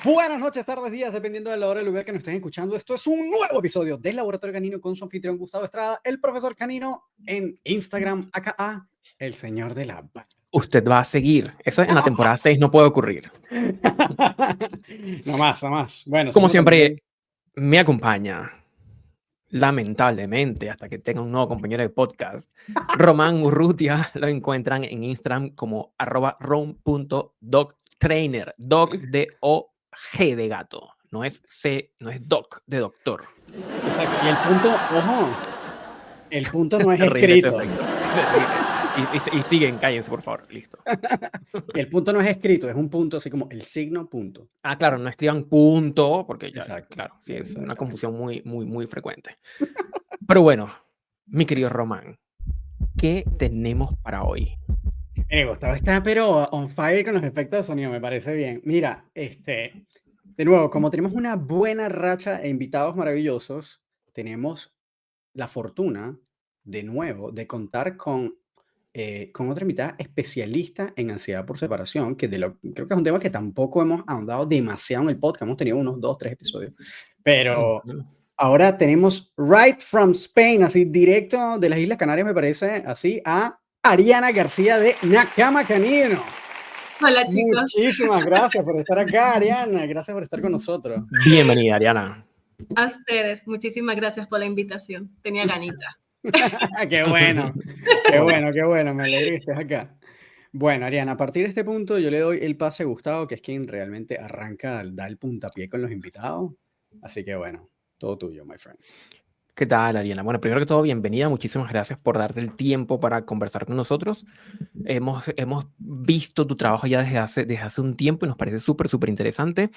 Buenas noches, tardes, días, dependiendo de la hora y el lugar que nos estén escuchando. Esto es un nuevo episodio del Laboratorio Canino con su anfitrión Gustavo Estrada, el profesor Canino en Instagram, aka el señor de la... Usted va a seguir. Eso en la temporada 6 no puede ocurrir. No más, no más. Bueno, Como segunda temporada. siempre, me acompaña, lamentablemente, hasta que tenga un nuevo compañero de podcast, Román Urrutia. Lo encuentran en Instagram como @rom.doctrainer. Doc de O-G de gato. No es C, no es doc de doctor. Exacto. Y el punto, ojo, el punto no es Terrible ese escrito. efecto. Y siguen, cállense, por favor. Listo. El punto no es escrito, es un punto así como el signo punto. Ah, claro, no escriban punto, porque ya, Exacto. claro, sí, es una Exacto. confusión muy frecuente. Pero bueno, mi querido Román, ¿qué tenemos para hoy? Gustavo está pero on fire con los efectos de sonido, me parece bien. Mira, de nuevo, como tenemos una buena racha de invitados maravillosos, tenemos la fortuna, de nuevo, de contar con otra invitada especialista en ansiedad por separación, creo que es un tema que tampoco hemos ahondado demasiado en el podcast, hemos tenido unos 2, 3 episodios, pero ahora tenemos right from Spain, así directo de las Islas Canarias, me parece, así a Ariana García de Nakama Canino. Hola, chicos. Muchísimas gracias por estar acá, Ariana. Gracias por estar con nosotros. Bienvenida, Ariana. A ustedes, muchísimas gracias por la invitación. Tenía ganita. Qué bueno, qué bueno, qué bueno. Me alegro que estés acá. Bueno, Ariana, a partir de este punto yo le doy el pase a Gustavo, que es quien realmente arranca, da el puntapié con los invitados. Así que bueno, todo tuyo, my friend. ¿Qué tal, Ariana? Bueno, primero que todo, bienvenida. Muchísimas gracias por darte el tiempo para conversar con nosotros. Hemos visto tu trabajo ya desde hace un tiempo y nos parece súper interesante.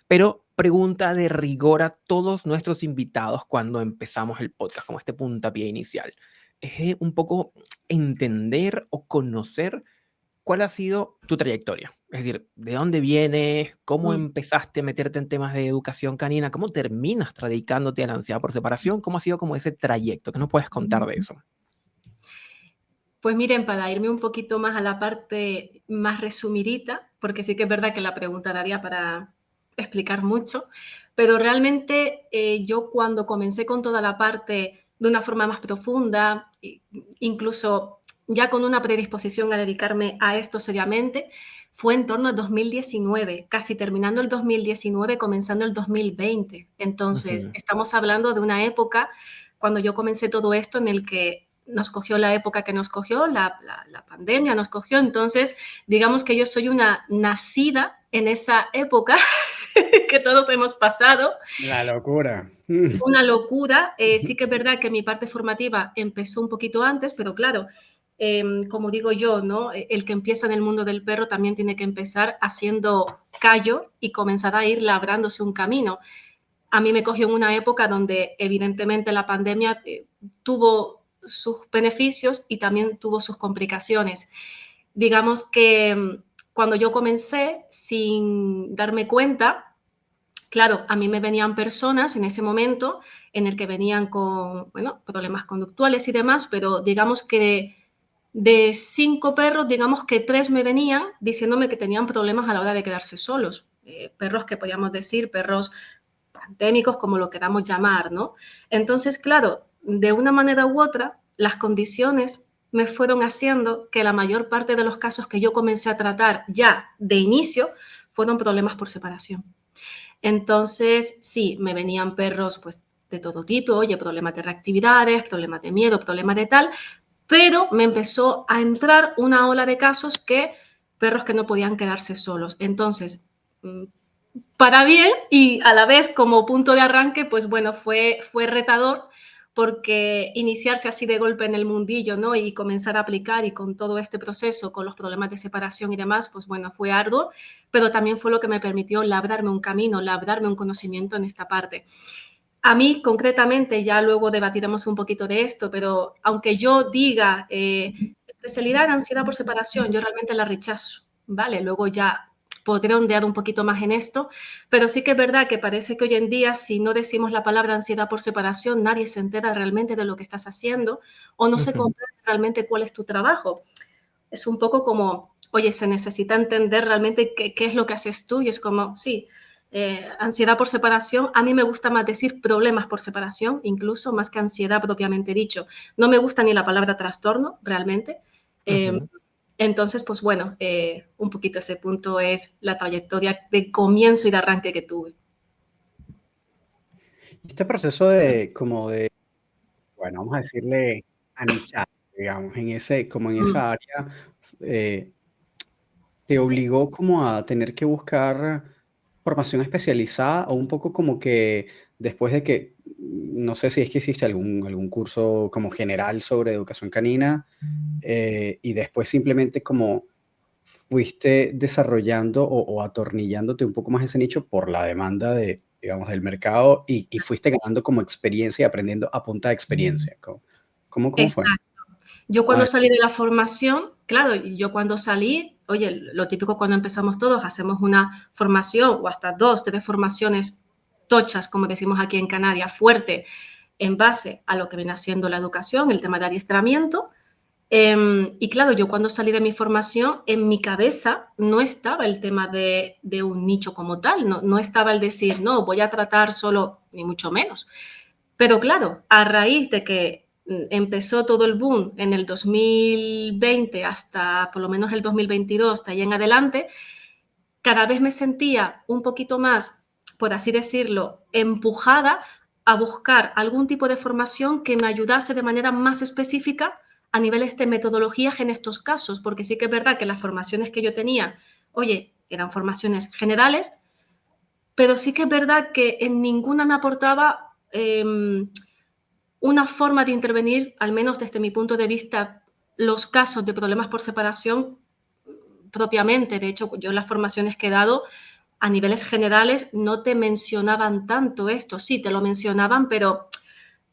Pero pregunta de rigor a todos nuestros invitados cuando empezamos el podcast, como este puntapié inicial. Es un poco entender o conocer cuál ha sido tu trayectoria. Es decir, ¿de dónde vienes? ¿Cómo empezaste a meterte en temas de educación canina? ¿Cómo terminas dedicándote a la ansiedad por separación? ¿Cómo ha sido como ese trayecto? ¿Qué nos puedes contar de eso? Pues miren, para irme un poquito más a la parte más resumidita, porque sí que es verdad que la pregunta daría para explicar mucho, pero realmente yo cuando comencé con toda la parte de una forma más profunda, incluso ya con una predisposición a dedicarme a esto seriamente, fue en torno al 2019, casi terminando el 2019, comenzando el 2020. Entonces, estamos hablando de una época, cuando yo comencé todo esto, en el que nos cogió la época que nos cogió, la pandemia nos cogió. Entonces, digamos que yo soy una nacida en esa época que todos hemos pasado. La locura. Una locura. Sí que es verdad que mi parte formativa empezó un poquito antes, pero claro, como digo yo, ¿no? El que empieza en el mundo del perro también tiene que empezar haciendo callo y comenzar a ir labrándose un camino. A mí me cogió en una época donde evidentemente la pandemia tuvo sus beneficios y también tuvo sus complicaciones. Digamos que cuando yo comencé, sin darme cuenta, claro, a mí me venían personas en ese momento en el que venían con, bueno, problemas conductuales y demás, pero digamos que de 5 perros, digamos que 3 me venían diciéndome que tenían problemas a la hora de quedarse solos. Perros que podíamos decir, perros pandémicos, como lo queramos llamar, ¿no? Entonces, claro, de una manera u otra, las condiciones me fueron haciendo que la mayor parte de los casos que yo comencé a tratar ya de inicio fueron problemas por separación. Entonces, sí, me venían perros pues de todo tipo, oye, problemas de reactividades, problemas de miedo, problemas de tal, pero me empezó a entrar una ola de casos que perros que no podían quedarse solos. Entonces, para bien y a la vez como punto de arranque, pues bueno, fue retador porque iniciarse así de golpe en el mundillo, ¿no? Y comenzar a aplicar y con todo este proceso, con los problemas de separación y demás, pues bueno, fue arduo, pero también fue lo que me permitió labrarme un camino, labrarme un conocimiento en esta parte. A mí, concretamente, ya luego debatiremos un poquito de esto, pero aunque yo diga especialidad en ansiedad por separación, yo realmente la rechazo, ¿vale? Luego ya podré ondear un poquito más en esto, pero sí que es verdad que parece que hoy en día, si no decimos la palabra ansiedad por separación, nadie se entera realmente de lo que estás haciendo o no se comprende realmente cuál es tu trabajo. Es un poco como oye, se necesita entender realmente qué es lo que haces tú, y es como, sí, ansiedad por separación, a mí me gusta más decir problemas por separación, incluso más que ansiedad propiamente dicho. No me gusta ni la palabra trastorno, realmente. Entonces, pues bueno, un poquito ese punto es la trayectoria de comienzo y de arranque que tuve. Este proceso de, como de, bueno, vamos a decirle, anichar, digamos, como en Mm. esa área, eh, te obligó como a tener que buscar formación especializada o un poco como que después de que, no sé si es que hiciste algún curso como general sobre educación canina, y después simplemente como fuiste desarrollando o atornillándote un poco más ese nicho por la demanda de, digamos, del mercado y fuiste ganando como experiencia y aprendiendo a punta de experiencia. ¿Cómo fue? Exacto. Yo Ah, cuando salí de la formación, claro, yo cuando salí, oye, lo típico cuando empezamos todos, hacemos una formación o hasta 2, 3 formaciones tochas, como decimos aquí en Canarias, fuerte, en base a lo que viene siendo la educación, el tema de adiestramiento. Y claro, yo cuando salí de mi formación, en mi cabeza no estaba el tema de un nicho como tal, no estaba el decir, no, voy a tratar solo, ni mucho menos. Pero claro, a raíz de que empezó todo el boom en el 2020 hasta por lo menos el 2022, de ahí en adelante, cada vez me sentía un poquito más, por así decirlo, empujada a buscar algún tipo de formación que me ayudase de manera más específica a niveles de metodologías en estos casos, porque sí que es verdad que las formaciones que yo tenía, oye, eran formaciones generales, pero sí que es verdad que en ninguna me aportaba una forma de intervenir, al menos desde mi punto de vista, los casos de problemas por separación propiamente. De hecho, yo en las formaciones que he dado a niveles generales no te mencionaban tanto esto. Sí, te lo mencionaban, pero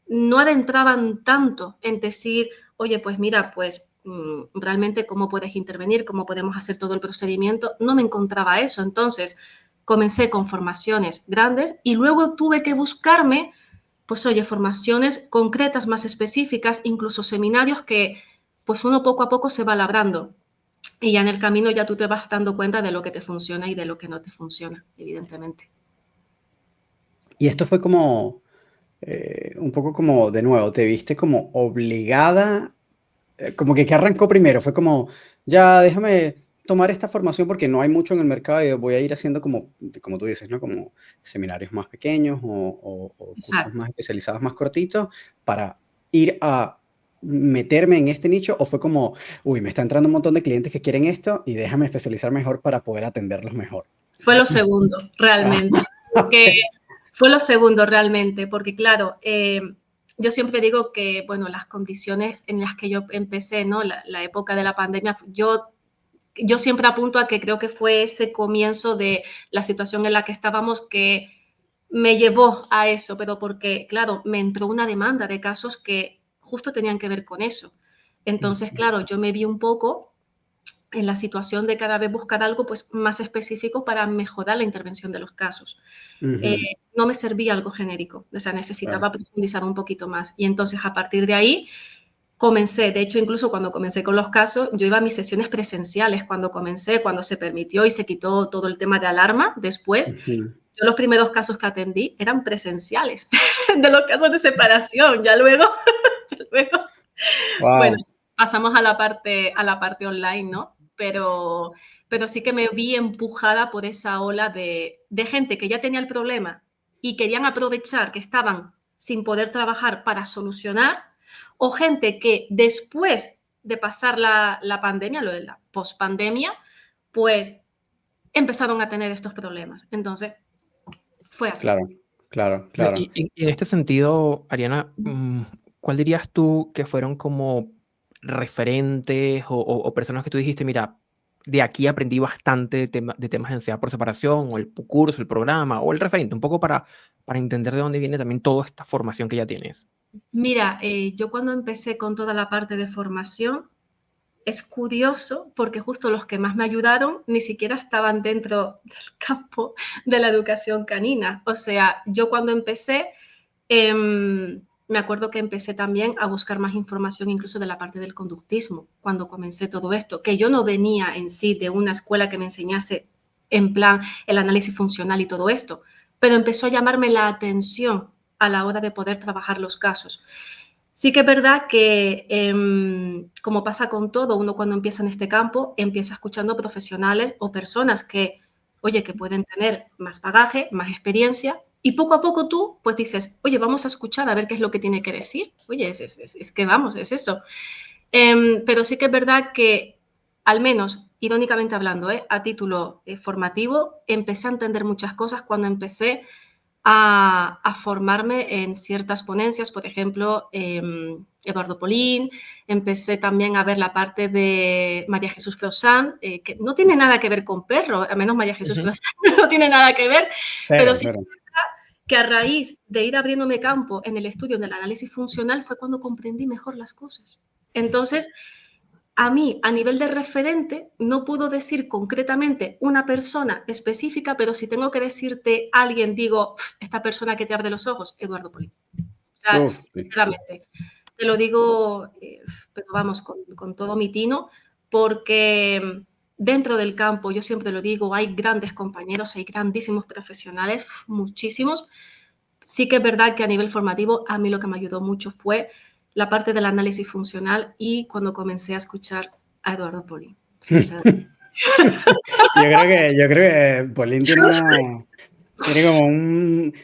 no adentraban tanto en decir, oye, pues mira, pues realmente cómo puedes intervenir, cómo podemos hacer todo el procedimiento. No me encontraba eso. Entonces, comencé con formaciones grandes y luego tuve que buscarme, pues oye, formaciones concretas, más específicas, incluso seminarios que pues uno poco a poco se va labrando. Y ya en el camino ya tú te vas dando cuenta de lo que te funciona y de lo que no te funciona, evidentemente. y esto fue como, un poco como, de nuevo, te viste como obligada, como que arrancó primero, fue como, ya déjame tomar esta formación porque no hay mucho en el mercado y voy a ir haciendo como tú dices, ¿no? Como seminarios más pequeños o cursos Exacto. más especializados, más cortitos, para ir a meterme en este nicho, o fue como, uy, me está entrando un montón de clientes que quieren esto y déjame especializar mejor para poder atenderlos mejor. Fue lo segundo, realmente. Porque Ok. fue lo segundo, realmente, porque claro, yo siempre digo que, bueno, las condiciones en las que yo empecé, ¿no? La época de la pandemia, yo siempre apunto a que creo que fue ese comienzo de la situación en la que estábamos que me llevó a eso, pero porque, claro, me entró una demanda de casos que justo tenían que ver con eso. Entonces, claro, yo me vi un poco en la situación de cada vez buscar algo pues, más específico para mejorar la intervención de los casos. Ujú, No me servía algo genérico, o sea, claro. necesitaba profundizar un poquito más. Y entonces, a partir de ahí, comencé, de hecho, incluso cuando comencé con los casos, yo iba a mis sesiones presenciales cuando comencé, cuando se permitió y se quitó todo el tema de alarma. Después, Ujú. yo los primeros casos que atendí eran presenciales, de los casos de separación. Ya luego, ya luego bueno, Wow. pasamos a la parte online, ¿no? Pero sí que me vi empujada por esa ola de gente que ya tenía el problema y querían aprovechar que estaban sin poder trabajar para solucionar, o gente que después de pasar la pandemia, lo de la pospandemia, pues empezaron a tener estos problemas. Entonces, fue así. Claro, claro, Bueno, claro. y en este sentido, Ariana, ¿cuál dirías tú que fueron como referentes o personas que tú dijiste, mira, de aquí aprendí bastante de temas de ansiedad por separación, o el curso, el programa, o el referente, un poco para entender de dónde viene también toda esta formación que ya tienes? Mira, yo cuando empecé con toda la parte de formación, es curioso porque justo los que más me ayudaron ni siquiera estaban dentro del campo de la educación canina. O sea, yo cuando empecé, me acuerdo que empecé también a buscar más información incluso de la parte del conductismo cuando comencé todo esto, que yo no venía en sí de una escuela que me enseñase en plan el análisis funcional y todo esto, pero empezó a llamarme la atención a la hora de poder trabajar los casos. Sí que es verdad que, como pasa con todo, uno cuando empieza en este campo, empieza escuchando profesionales o personas que, oye, que pueden tener más bagaje, más experiencia, y poco a poco tú, pues dices, oye, vamos a escuchar a ver qué es lo que tiene que decir. Oye, es que vamos, es eso. Pero sí que es verdad que, al menos, irónicamente hablando, a título formativo, empecé a entender muchas cosas cuando empecé a formarme en ciertas ponencias, por ejemplo, Eduardo Polín, empecé también a ver la parte de María Jesús Frosán, que no tiene nada que ver con perro, al menos María Jesús Frosán no tiene nada que ver, pero sí que a raíz de ir abriéndome campo en el estudio del análisis funcional fue cuando comprendí mejor las cosas. Entonces, a mí, a nivel de referente, no puedo decir concretamente una persona específica, pero si tengo que decirte alguien, digo, esta persona que te abre los ojos, Eduardo Polín. O sea, sinceramente, te lo digo, pero vamos, con todo mi tino, porque dentro del campo, yo siempre lo digo, hay grandes compañeros, hay grandísimos profesionales, muchísimos. Sí que es verdad que a nivel formativo, a mí lo que me ayudó mucho fue la parte del análisis funcional y cuando comencé a escuchar a Eduardo Polín. Sinceramente. Yo creo que Polín tiene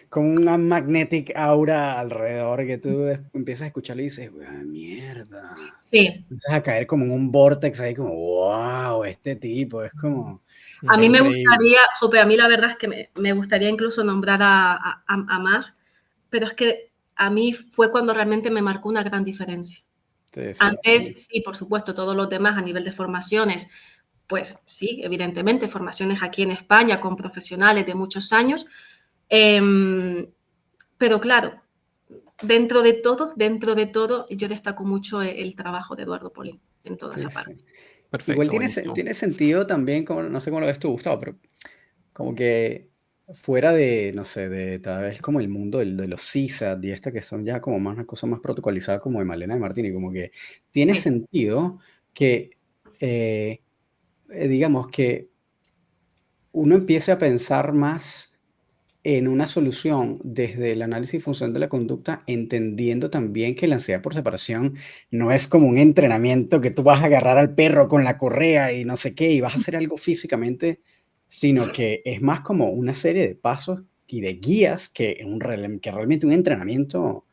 como una magnetic aura alrededor que tú empiezas a escucharlo y dices, mierda. Sí. Empiezas a caer como en un vortex ahí como, wow, este tipo, es como... A mí me gustaría, Jope, a mí la verdad es que me gustaría incluso nombrar a más, pero es que a mí fue cuando realmente me marcó una gran diferencia. Sí. Antes, sí, por supuesto, todos los demás a nivel de formaciones, pues sí, evidentemente, formaciones aquí en España con profesionales de muchos años, pero claro, dentro de todo, yo destaco mucho el trabajo de Eduardo Polín en toda esa parte. Sí. Perfecto, igual tiene sentido también, como, no sé cómo lo ves tú, Gustavo, pero como que fuera de, no sé, de tal vez como el mundo de los CSAT y esta que son ya como más una cosa más protocolizadas como de Malena de Martini, como que tiene sentido que, digamos, que uno empiece a pensar más en una solución desde el análisis funcional de la conducta, entendiendo también que la ansiedad por separación no es como un entrenamiento que tú vas a agarrar al perro con la correa y no sé qué, y vas a hacer algo físicamente, sino que es más como una serie de pasos y de guías que realmente un entrenamiento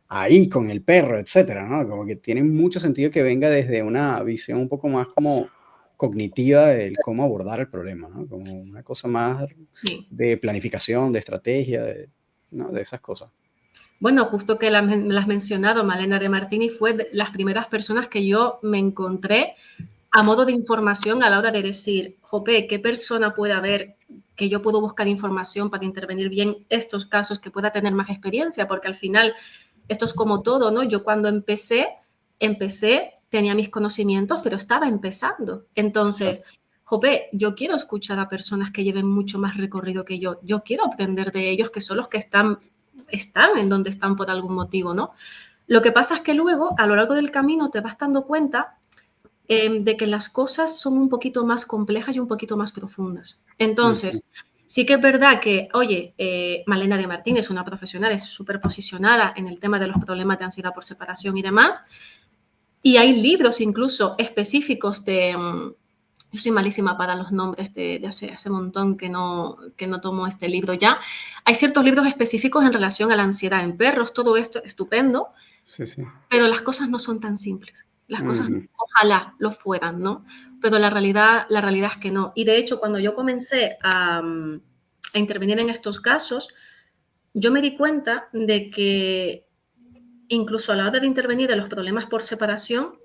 ahí con el perro, etcétera, ¿no? Como que tiene mucho sentido que venga desde una visión un poco más como cognitiva del cómo abordar el problema, ¿no? Como una cosa más de planificación, de estrategia, ¿no? De esas cosas. Bueno, justo que las has mencionado, Malena de Martini fue de las primeras personas que yo me encontré a modo de información a la hora de decir, jope, ¿qué persona puede haber que yo puedo buscar información para intervenir bien estos casos que pueda tener más experiencia? Porque al final, esto es como todo, ¿no? Yo cuando empecé, tenía mis conocimientos, pero estaba empezando. Entonces, jope, yo quiero escuchar a personas que lleven mucho más recorrido que yo. Yo quiero aprender de ellos, que son los que están en donde están por algún motivo, ¿no? Lo que pasa es que luego, a lo largo del camino, te vas dando cuenta de que las cosas son un poquito más complejas y un poquito más profundas. Entonces, sí que es verdad que, oye, Malena de Martín es una profesional, es súper posicionada en el tema de los problemas de ansiedad por separación y demás, y hay libros incluso específicos de... yo soy malísima para los nombres de hace montón que no tomo este libro ya. Hay ciertos libros específicos en relación a la ansiedad en perros, todo esto estupendo, pero las cosas no son tan simples. Las cosas ojalá lo fueran, ¿no? Pero la realidad es que no. Y de hecho, cuando yo comencé a intervenir en estos casos, yo me di cuenta de que incluso a la hora de intervenir en los problemas por separación,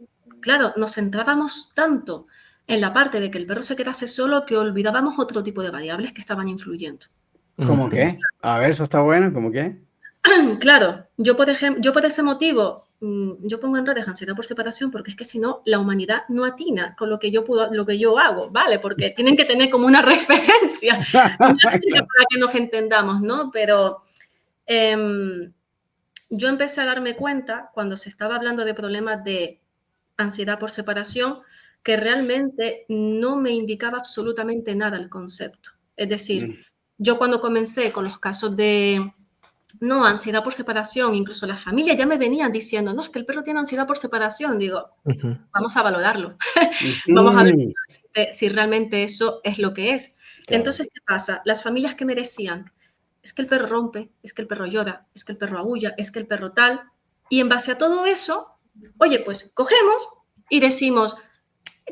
claro, nos centrábamos tanto en la parte de que el perro se quedase solo que olvidábamos otro tipo de variables que estaban influyendo. ¿Cómo qué? A ver, eso está bueno, ¿cómo qué? Claro, yo por ese motivo, yo pongo en redes ansiedad por separación porque es que si no, la humanidad no atina con lo que yo hago, ¿vale? Porque tienen que tener como una referencia para que nos entendamos, ¿no? Pero yo empecé a darme cuenta cuando se estaba hablando de problemas de ansiedad por separación, que realmente no me indicaba absolutamente nada el concepto. Es decir, yo cuando comencé con los casos de no, ansiedad por separación, incluso las familias ya me venían diciendo, no, es que el perro tiene ansiedad por separación. Digo, vamos a valorarlo. Vamos a ver si realmente eso es lo que es. Claro. Entonces, ¿qué pasa? Las familias que me decían, es que el perro rompe, es que el perro llora, es que el perro aúlla, es que el perro tal. Y en base a todo eso, oye, pues cogemos y decimos,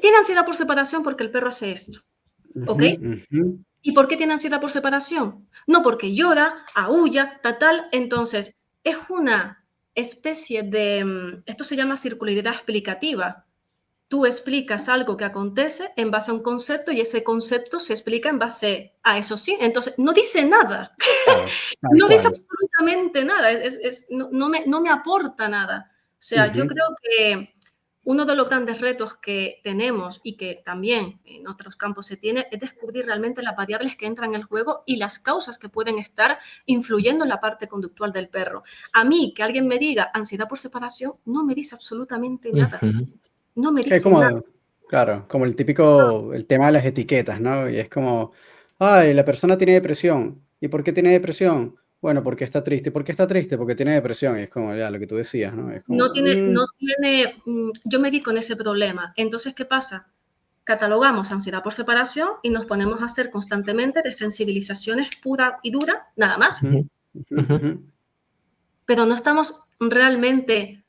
tiene ansiedad por separación porque el perro hace esto. ¿Ok? ¿Y por qué tiene ansiedad por separación? No porque llora, aúlla, tal. Entonces, es una especie de, esto se llama circularidad explicativa. Tú explicas algo que acontece en base a un concepto y ese concepto se explica en base a eso, sí. Entonces, no dice nada. Claro, No dice absolutamente nada. No me aporta nada. O sea, yo creo que uno de los grandes retos que tenemos y que también en otros campos se tiene es descubrir realmente las variables que entran en el juego y las causas que pueden estar influyendo en la parte conductual del perro. A mí, que alguien me diga ansiedad por separación, no me dice absolutamente nada. No me dice nada. Claro, como el típico, el tema de las etiquetas, ¿no? Y es como, ay, la persona tiene depresión. ¿Y por qué tiene depresión? Bueno, porque está triste. ¿Por qué está triste? Porque tiene depresión. Y es como, ya, lo que tú decías, ¿no? Es como, yo me vi con ese problema. Entonces, ¿qué pasa? Catalogamos ansiedad por separación y nos ponemos a hacer constantemente desensibilizaciones pura y dura, nada más. Pero no estamos realmente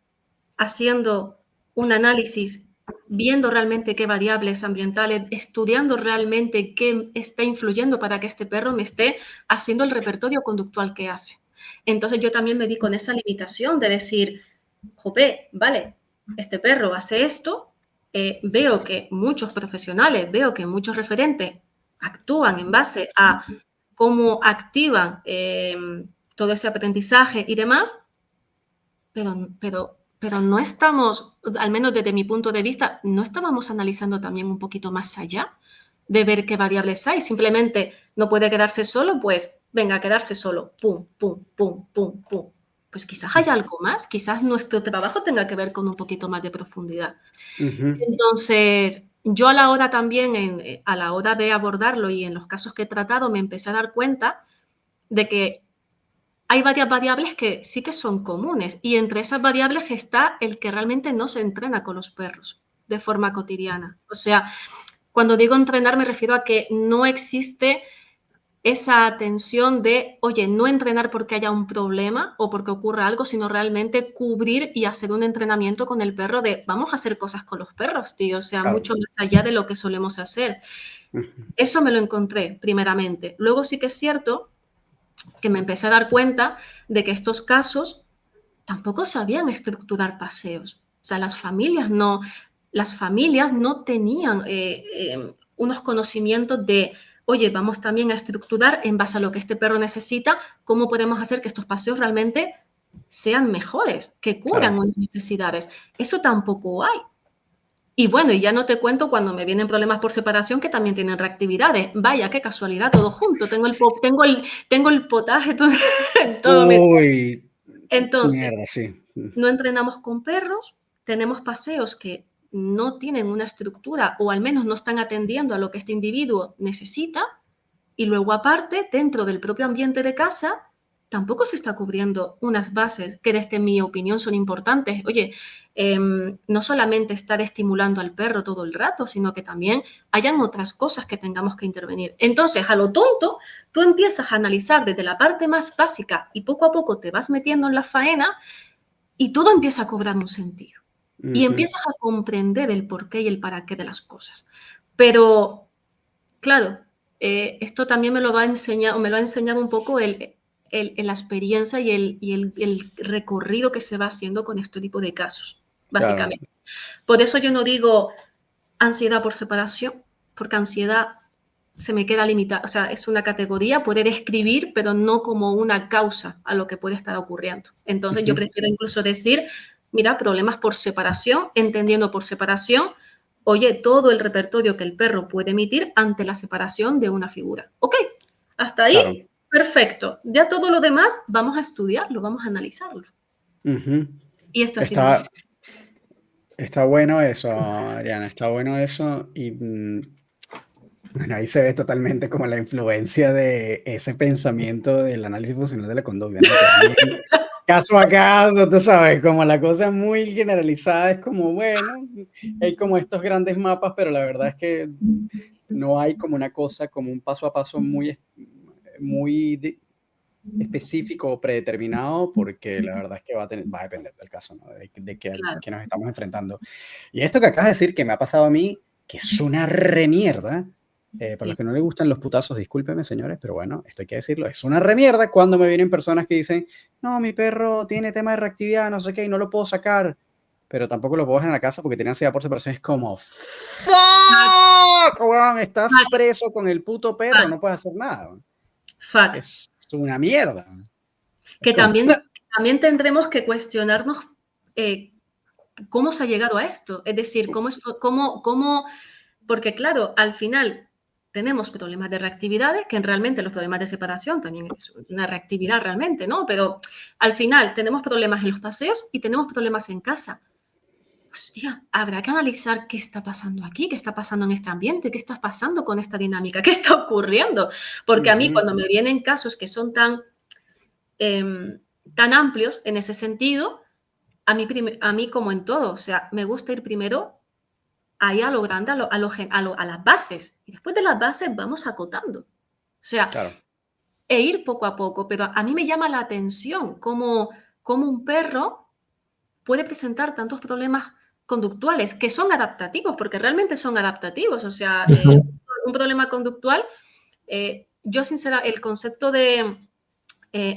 haciendo un análisis, viendo realmente qué variables ambientales, estudiando realmente qué está influyendo para que este perro me esté haciendo el repertorio conductual que hace. Entonces yo también me vi con esa limitación de decir, jope, vale, este perro hace esto, veo que muchos profesionales, veo que muchos referentes actúan en base a cómo activan todo ese aprendizaje y demás, pero no estamos, al menos desde mi punto de vista, no estábamos analizando también un poquito más allá de ver qué variables hay. Simplemente no puede quedarse solo, pues venga a quedarse solo. Pum, pum, pum, pum, pum. Pues quizás haya algo más, quizás nuestro trabajo tenga que ver con un poquito más de profundidad. Entonces, yo a la hora también, a la hora de abordarlo y en los casos que he tratado, me empecé a dar cuenta de que hay varias variables que sí que son comunes y entre esas variables está el que realmente no se entrena con los perros de forma cotidiana. O sea, cuando digo entrenar me refiero a que no existe esa atención de, oye, no entrenar porque haya un problema o porque ocurra algo, sino realmente cubrir y hacer un entrenamiento con el perro de, vamos a hacer cosas con los perros, tío, o sea, mucho más allá de lo que solemos hacer. Eso me lo encontré primeramente. Luego sí que es cierto que me empecé a dar cuenta de que estos casos tampoco sabían estructurar paseos. O sea, las familias no tenían unos conocimientos de, oye, vamos también a estructurar en base a lo que este perro necesita, cómo podemos hacer que estos paseos realmente sean mejores, que cubran unas necesidades. Eso tampoco hay. Y bueno, y ya no te cuento cuando me vienen problemas por separación que también tienen reactividades. Vaya, qué casualidad, todo junto. Tengo el potaje todo Uy, Entonces, mierda, sí. no entrenamos con perros, tenemos paseos que no tienen una estructura o al menos no están atendiendo a lo que este individuo necesita y luego aparte, dentro del propio ambiente de casa, tampoco se está cubriendo unas bases que desde mi opinión son importantes. Oye, no solamente estar estimulando al perro todo el rato, sino que también hayan otras cosas que tengamos que intervenir. Entonces, a lo tonto, tú empiezas a analizar desde la parte más básica y poco a poco te vas metiendo en la faena y todo empieza a cobrar un sentido. Y empiezas a comprender el porqué y el para qué de las cosas. Pero, claro, esto también me lo ha enseñado un poco la experiencia y el recorrido que se va haciendo con este tipo de casos, básicamente. Claro. Por eso yo no digo ansiedad por separación, porque ansiedad se me queda limitada, o sea, es una categoría, puede describir, pero no como una causa a lo que puede estar ocurriendo. Entonces yo prefiero incluso decir, mira, problemas por separación, entendiendo por separación, oye, todo el repertorio que el perro puede emitir ante la separación de una figura. Ok, hasta ahí, perfecto. Ya todo lo demás vamos a estudiarlo, vamos a analizarlo. Ujú. Y esto ha sido... Está bueno eso, Ariana, está bueno eso. Y bueno, ahí se ve totalmente como la influencia de ese pensamiento del análisis funcional de la conducta, ¿no? Que es bien caso a caso, tú sabes, como la cosa es muy generalizada, es como, bueno, hay como estos grandes mapas, pero la verdad es que no hay como una cosa, como un paso a paso muy específico o predeterminado, porque la verdad es que va a depender del caso, ¿no? De Claro. que nos estamos enfrentando. Y esto que acabas de decir, que me ha pasado a mí, que es una remierda, para los Sí. que no les gustan los putazos, discúlpenme, señores, pero bueno, esto hay que decirlo, es una remierda cuando me vienen personas que dicen, no, mi perro tiene tema de reactividad, no sé qué, y no lo puedo sacar, pero tampoco lo puedo dejar en la casa porque tiene ansiedad por separación. Es como, ¡fuck! Weón, estás Fact, preso con el puto perro, fact, no puedes hacer nada. fact. Es una mierda. Es Que como, también tendremos que cuestionarnos eh, cómo se ha llegado a esto. Es decir, porque claro, al final tenemos problemas de reactividades, que realmente los problemas de separación también es una reactividad realmente, ¿no? Pero al final tenemos problemas en los paseos y tenemos problemas en casa. Hostia, habrá que analizar qué está pasando aquí, qué está pasando en este ambiente, qué está pasando con esta dinámica, qué está ocurriendo. Porque a mí cuando me vienen casos que son tan amplios en ese sentido, a mí como en todo, o sea, me gusta ir primero ahí a lo grande, a las bases. Y después de las bases vamos acotando. O sea, claro. e ir poco a poco. Pero a mí me llama la atención cómo un perro puede presentar tantos problemas conductuales que son adaptativos, porque realmente son adaptativos. O sea, un problema conductual, yo sincera, el concepto de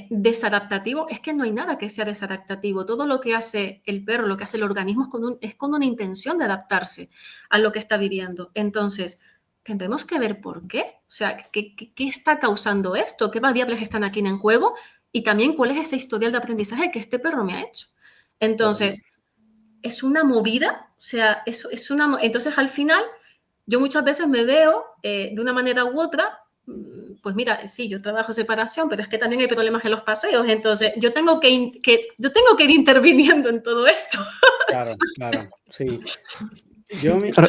desadaptativo, es que no hay nada que sea desadaptativo. Todo lo que hace el perro, lo que hace el organismo es con una intención de adaptarse a lo que está viviendo. Entonces, tendremos que ver por qué. O sea, ¿qué está causando esto? ¿Qué variables están aquí en juego? Y también cuál es ese historial de aprendizaje que este perro me ha hecho. Entonces, es una movida, o sea, entonces al final yo muchas veces me veo de una manera u otra, pues mira, sí, yo trabajo separación, pero es que también hay problemas en los paseos, entonces yo tengo que ir interviniendo en todo esto. Claro, claro, sí.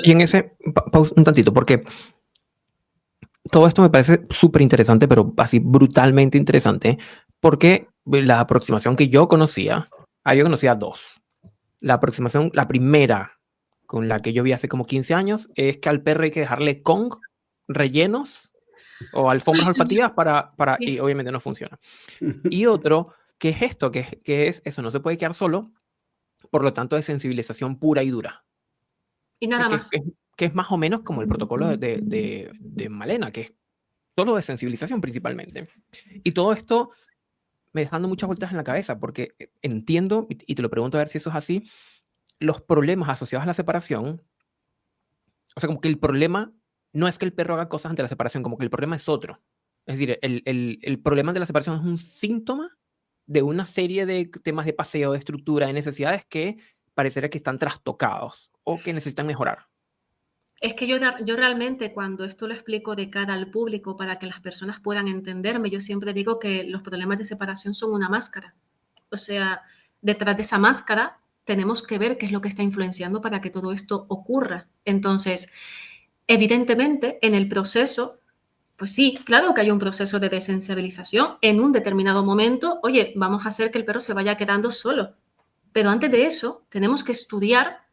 Y en ese, pausa un tantito, porque todo esto me parece súper interesante, pero así brutalmente interesante, porque la aproximación que yo conocía dos. La aproximación, la primera con la que yo vi hace como 15 años, es que al perro hay que dejarle Kong rellenos o alfombras olfativas y obviamente no funciona. Y otro, que es esto, que es eso, no se puede quedar solo, por lo tanto es sensibilización pura y dura. Y nada más. Que es más o menos como el protocolo de Malena, que es solo de sensibilización principalmente. Y todo esto me dejando muchas vueltas en la cabeza, porque entiendo, y te lo pregunto a ver si eso es así, los problemas asociados a la separación, o sea, como que el problema no es que el perro haga cosas ante la separación, como que el problema es otro. Es decir, el problema de la separación es un síntoma de una serie de temas de paseo, de estructura, de necesidades que pareciera que están trastocados o que necesitan mejorar. Es que yo realmente cuando esto lo explico de cara al público para que las personas puedan entenderme, yo siempre digo que los problemas de separación son una máscara. O sea, detrás de esa máscara tenemos que ver qué es lo que está influenciando para que todo esto ocurra. Entonces, evidentemente, en el proceso, pues sí, claro que hay un proceso de desensibilización. En un determinado momento, oye, vamos a hacer que el perro se vaya quedando solo. Pero antes de eso, tenemos que estudiar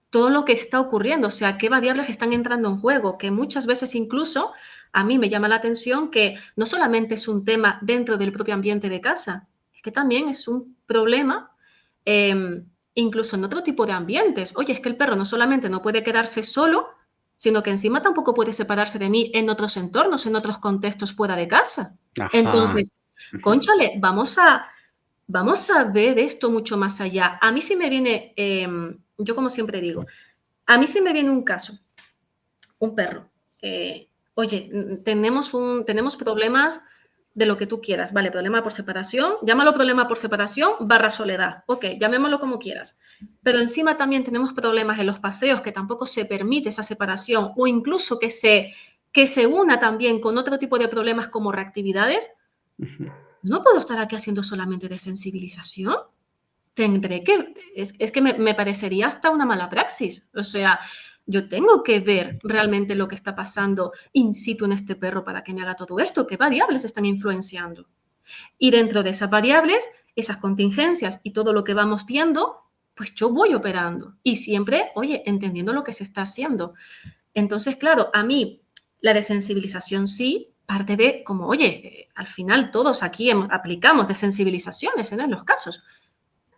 todo lo que está ocurriendo, o sea, qué variables están entrando en juego, que muchas veces incluso a mí me llama la atención que no solamente es un tema dentro del propio ambiente de casa, es que también es un problema incluso en otro tipo de ambientes. Oye, es que el perro no solamente no puede quedarse solo, sino que encima tampoco puede separarse de mí en otros entornos, en otros contextos fuera de casa. Ajá. Entonces, cónchale, vamos a ver esto mucho más allá. A mí sí me viene, yo como siempre digo, a mí sí me viene un caso, un perro. Oye, tenemos problemas de lo que tú quieras, vale, problema por separación, llámalo problema por separación / soledad, ok, llamémoslo como quieras. Pero encima también tenemos problemas en los paseos que tampoco se permite esa separación o incluso que se una también con otro tipo de problemas como reactividades. No puedo estar aquí haciendo solamente de sensibilización. es que me parecería hasta una mala praxis. O sea, yo tengo que ver realmente lo que está pasando in situ en este perro para que me haga todo esto, qué variables están influenciando. Y dentro de esas variables, esas contingencias y todo lo que vamos viendo, pues yo voy operando. Y siempre, oye, entendiendo lo que se está haciendo. Entonces, claro, a mí la desensibilización sí parte de como, oye, al final todos aquí aplicamos desensibilizaciones en los casos.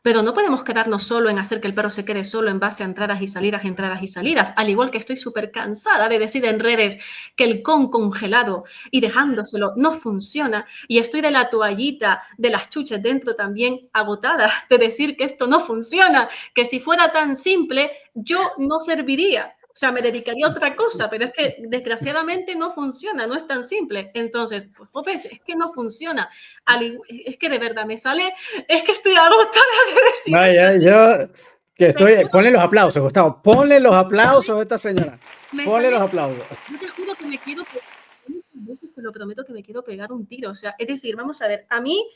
Pero no podemos quedarnos solo en hacer que el perro se quede solo en base a entradas y salidas, al igual que estoy súper cansada de decir en redes que el congelado y dejándoselo no funciona, y estoy de la toallita de las chuches dentro también agotada de decir que esto no funciona, que si fuera tan simple yo no serviría. O sea, me dedicaría a otra cosa, pero es que desgraciadamente no funciona, no es tan simple. Entonces, pues, es que no funciona. Es que de verdad me sale, es que estoy agotada de decir. Vaya, yo que estoy. Ponle los aplausos, Gustavo. Ponle los aplausos a esta señora. Ponle los aplausos. Yo te juro que me quiero pegar, te lo prometo que me quiero pegar un tiro. O sea, es decir, vamos a ver, a mí,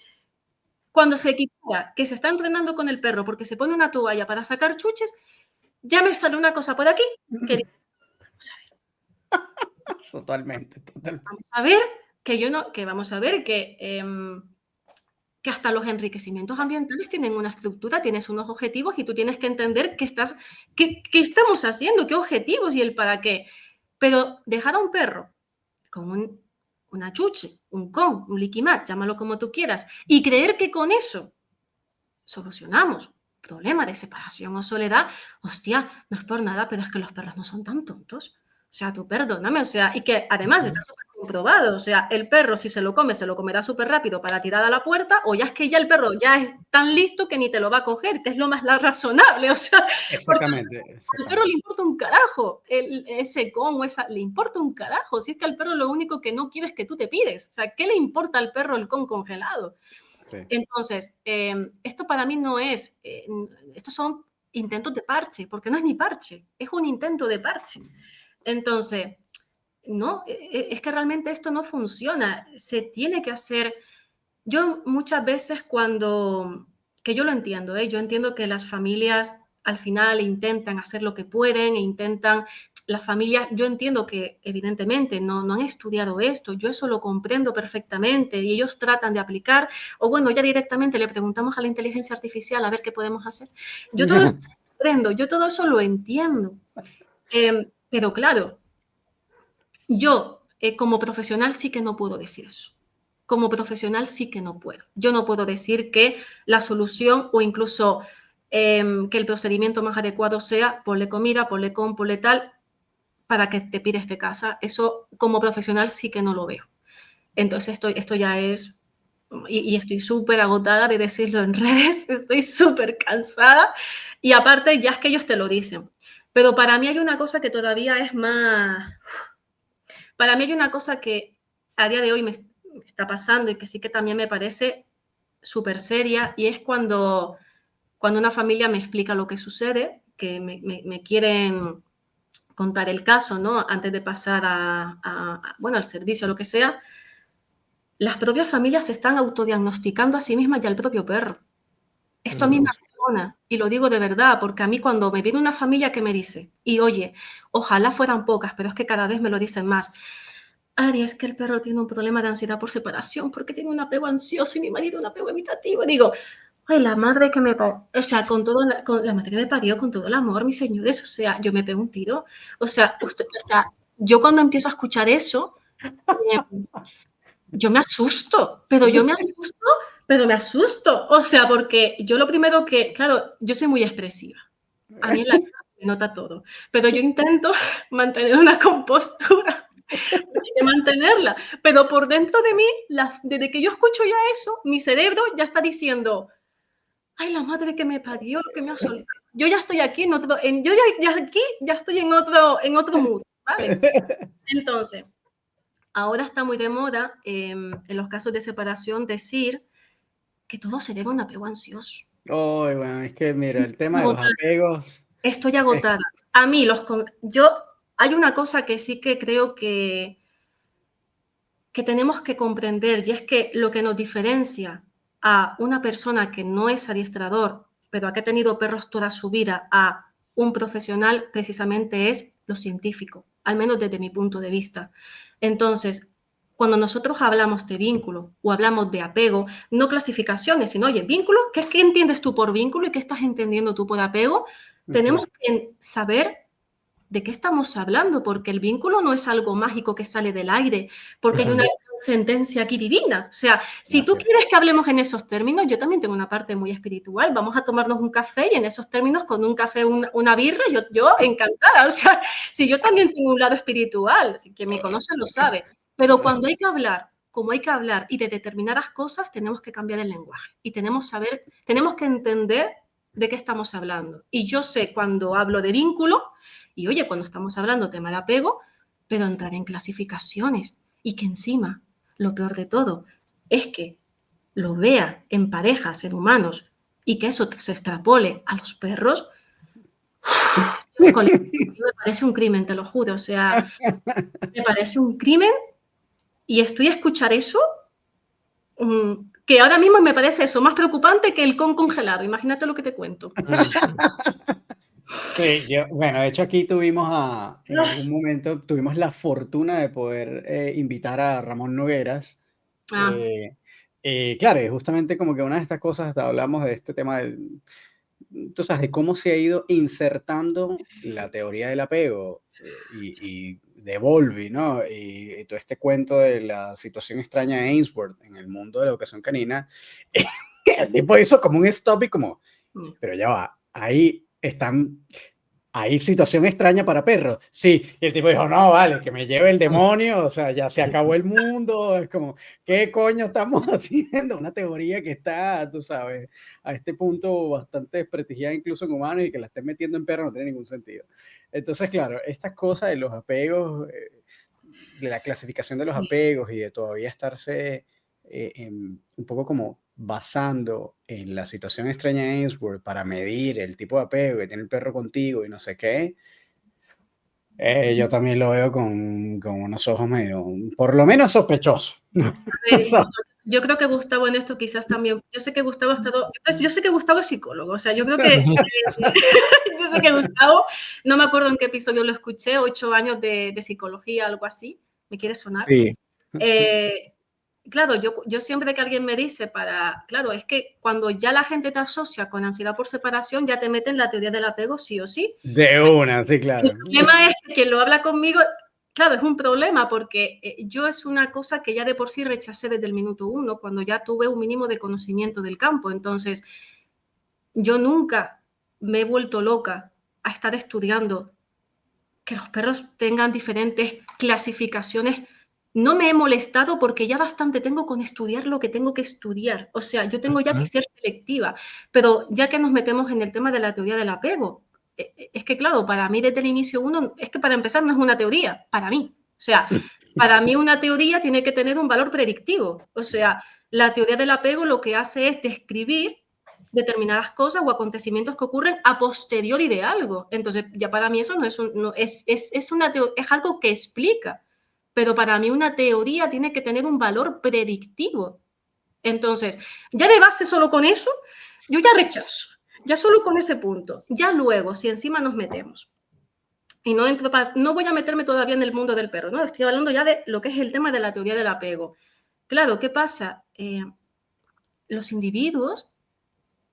cuando se equipara que se está entrenando con el perro porque se pone una toalla para sacar chuches, ya me sale una cosa por aquí que Totalmente, totalmente. vamos a ver que yo no, que vamos a ver que hasta los enriquecimientos ambientales tienen una estructura, tienes unos objetivos y tú tienes que entender qué estamos haciendo, qué objetivos y el para qué. Pero dejar a un perro con una chuche, un con, un liquimat, llámalo como tú quieras, y creer que con eso solucionamos problema de separación o soledad, hostia, no es por nada, pero es que los perros no son tan tontos. O sea, tú perdóname, o sea, y que además está súper comprobado, o sea, el perro si se lo come, se lo comerá súper rápido para tirar a la puerta, o ya es que ya el perro ya es tan listo que ni te lo va a coger, que es lo más razonable, o sea, exactamente. al perro le importa un carajo, ese con o esa, le importa un carajo, si es que al perro lo único que no quiere es que tú te pides, o sea, ¿qué le importa al perro el con congelado? Sí. Entonces, esto para mí no es, estos son intentos de parche, porque no es ni parche, es un intento de parche. Entonces, no, es que realmente esto no funciona, se tiene que hacer. Yo muchas veces que yo lo entiendo, yo entiendo que las familias al final intentan hacer lo que pueden e intentan, las familias, yo entiendo que evidentemente no han estudiado esto, yo eso lo comprendo perfectamente y ellos tratan de aplicar, o bueno, ya directamente le preguntamos a la inteligencia artificial a ver qué podemos hacer. Yo todo eso lo comprendo, yo todo eso lo entiendo, pero claro, yo como profesional sí que no puedo decir eso. Como profesional sí que no puedo. Yo no puedo decir que la solución o incluso que el procedimiento más adecuado sea ponle comida, ponle tal, para que te pides de casa. Eso como profesional sí que no lo veo. Entonces esto ya es, y estoy súper agotada de decirlo en redes, estoy súper cansada y aparte ya es que ellos te lo dicen. Pero para mí hay una cosa que todavía es más, para mí hay una cosa que a día de hoy me está pasando y que sí que también me parece súper seria y es cuando una familia me explica lo que sucede, que me quieren contar el caso, ¿no? Antes de pasar bueno, al servicio o lo que sea, las propias familias se están autodiagnosticando a sí mismas y al propio perro. Esto a mí me apasiona y lo digo de verdad, porque a mí cuando me viene una familia que me dice, y oye, ojalá fueran pocas, pero es que cada vez me lo dicen más, Ari, es que el perro tiene un problema de ansiedad por separación porque tiene un apego ansioso y mi marido un apego evitativo. Digo, ay, la madre que me parió, o sea, con la madre que me parió, con todo el amor, mis señores, o sea, yo me pego un tiro. O sea, yo cuando empiezo a escuchar eso, yo me asusto, pero me asusto. O sea, porque yo lo primero que, claro, yo soy muy expresiva. A mí en la cara me nota todo, pero yo intento mantener una compostura de mantenerla, pero por dentro de mí, desde que yo escucho ya eso, mi cerebro ya está diciendo, ay, la madre que me parió, que me ha soltado. Yo ya estoy aquí ya estoy en otro mood, ¿vale? Entonces, ahora está muy de moda, en los casos de separación, decir que todo se debe a un apego ansioso. Oh, bueno, es que mira, el tema de los apegos. Estoy agotada. A mí, hay una cosa que sí que creo que tenemos que comprender y es que lo que nos diferencia a una persona que no es adiestrador pero a que ha tenido perros toda su vida, a un profesional, precisamente es lo científico, al menos desde mi punto de vista. Entonces, cuando nosotros hablamos de vínculo o hablamos de apego, no clasificaciones, sino, oye, vínculo, ¿qué entiendes tú por vínculo y qué estás entendiendo tú por apego? Tenemos que saber de qué estamos hablando, porque el vínculo no es algo mágico que sale del aire, porque hay una sentencia aquí divina. O sea, si tú quieres que hablemos en esos términos, yo también tengo una parte muy espiritual. Vamos a tomarnos un café y en esos términos, con un café, una birra, yo encantada. O sea, si yo también tengo un lado espiritual, si quien me conoce lo sabe. Pero cuando hay que hablar, como hay que hablar y de determinadas cosas, tenemos que cambiar el lenguaje y tenemos que entender de qué estamos hablando. Y yo sé cuando hablo de vínculo y, oye, cuando estamos hablando tema de apego, pero entrar en clasificaciones y que encima, lo peor de todo, es que lo vea en parejas, en humanos, y que eso se extrapole a los perros, me parece un crimen, te lo juro. O sea, me parece un crimen y estoy a escuchar eso, que ahora mismo me parece eso más preocupante que el congelado. Imagínate lo que te cuento. Sí, bueno, de hecho aquí en algún momento tuvimos la fortuna de poder invitar a Ramón Nogueras. Claro, y justamente como que una de estas cosas, hasta hablamos de este tema tú sabes, de cómo se ha ido insertando la teoría del apego y de Bowlby, ¿no? Y todo este cuento de la situación extraña de Ainsworth en el mundo de la educación canina. El tipo hizo como un stop y como, pero ya va, ahí están... ¿Hay situación extraña para perros? Sí. Y el tipo dijo, no, vale, que me lleve el demonio, o sea, ya se acabó el mundo, es como, ¿qué coño estamos haciendo? Una teoría que está, tú sabes, a este punto bastante desprestigiada incluso en humanos y que la estén metiendo en perros no tiene ningún sentido. Entonces, claro, estas cosas de los apegos, de la clasificación de los apegos y de todavía estarse un poco como basando en la situación extraña de Ainsworth para medir el tipo de apego que tiene el perro contigo y no sé qué, yo también lo veo con unos ojos medio, por lo menos sospechosos. Yo creo que Gustavo en esto quizás también, yo sé que Gustavo es psicólogo, o sea, yo creo que yo sé que Gustavo, no me acuerdo en qué episodio lo escuché, 8 años de psicología, algo así, me quiere sonar. Sí. Claro, yo siempre que alguien me dice claro, es que cuando ya la gente te asocia con ansiedad por separación, ya te meten la teoría del apego sí o sí. De una, sí, claro. El problema es que quien lo habla conmigo, claro, es un problema porque yo es una cosa que ya de por sí rechacé desde el minuto 1, cuando ya tuve un mínimo de conocimiento del campo. Entonces, yo nunca me he vuelto loca a estar estudiando que los perros tengan diferentes clasificaciones. No me he molestado porque ya bastante tengo con estudiar lo que tengo que estudiar. O sea, yo tengo ya que ser selectiva. Pero ya que nos metemos en el tema de la teoría del apego, es que claro, para mí desde el inicio uno, es que para empezar no es una teoría, para mí. O sea, para mí una teoría tiene que tener un valor predictivo. O sea, la teoría del apego lo que hace es describir determinadas cosas o acontecimientos que ocurren a posteriori de algo. Entonces, ya para mí eso no es es algo que explica, pero para mí una teoría tiene que tener un valor predictivo. Entonces, ya de base solo con eso, yo ya rechazo, ya solo con ese punto. Ya luego, si encima nos metemos, y no voy a meterme todavía en el mundo del perro, ¿no? Estoy hablando ya de lo que es el tema de la teoría del apego. Claro, ¿qué pasa? Los individuos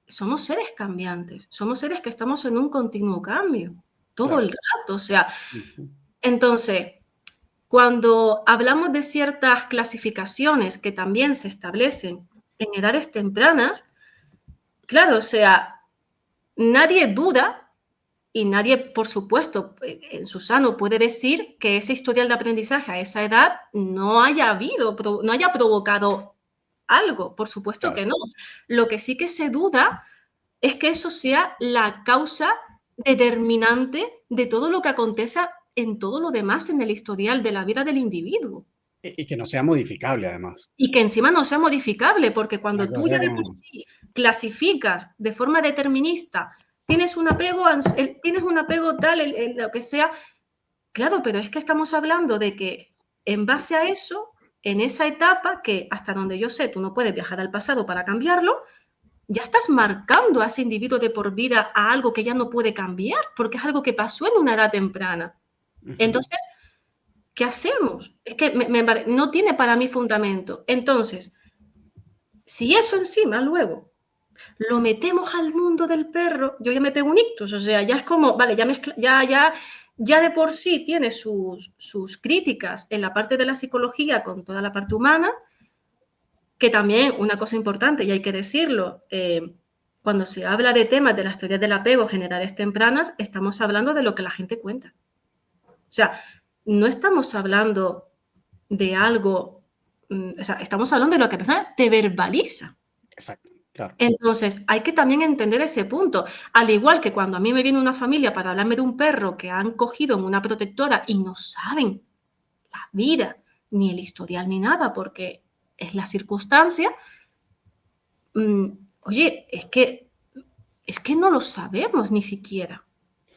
somos seres cambiantes, somos seres que estamos en un continuo cambio, todo el rato. O sea, entonces, cuando hablamos de ciertas clasificaciones que también se establecen en edades tempranas, claro, o sea, nadie duda y nadie, por supuesto, en su sano puede decir que ese historial de aprendizaje a esa edad no haya provocado algo, por supuesto que no. Lo que sí que se duda es que eso sea la causa determinante de todo lo que acontece en todo lo demás en el historial de la vida del individuo. Y que no sea modificable, además. Y que encima no sea modificable, porque cuando tú ya de por sí clasificas de forma determinista, tienes un apego tal, lo que sea, claro, pero es que estamos hablando de que en base a eso, en esa etapa, que hasta donde yo sé, tú no puedes viajar al pasado para cambiarlo, ya estás marcando a ese individuo de por vida a algo que ya no puede cambiar, porque es algo que pasó en una edad temprana. Entonces, ¿qué hacemos? Es que no tiene para mí fundamento. Entonces, si eso encima luego lo metemos al mundo del perro, yo ya me pego un ictus, o sea, ya es como, vale, ya de por sí tiene sus críticas en la parte de la psicología con toda la parte humana, que también una cosa importante, y hay que decirlo, cuando se habla de temas de las teorías del apego en edades tempranas, estamos hablando de lo que la gente cuenta. O sea, no estamos hablando de algo, o sea, estamos hablando de lo que la persona te verbaliza. Exacto, claro. Entonces, hay que también entender ese punto. Al igual que cuando a mí me viene una familia para hablarme de un perro que han cogido en una protectora y no saben la vida, ni el historial, ni nada, porque es la circunstancia. Oye, es que no lo sabemos ni siquiera.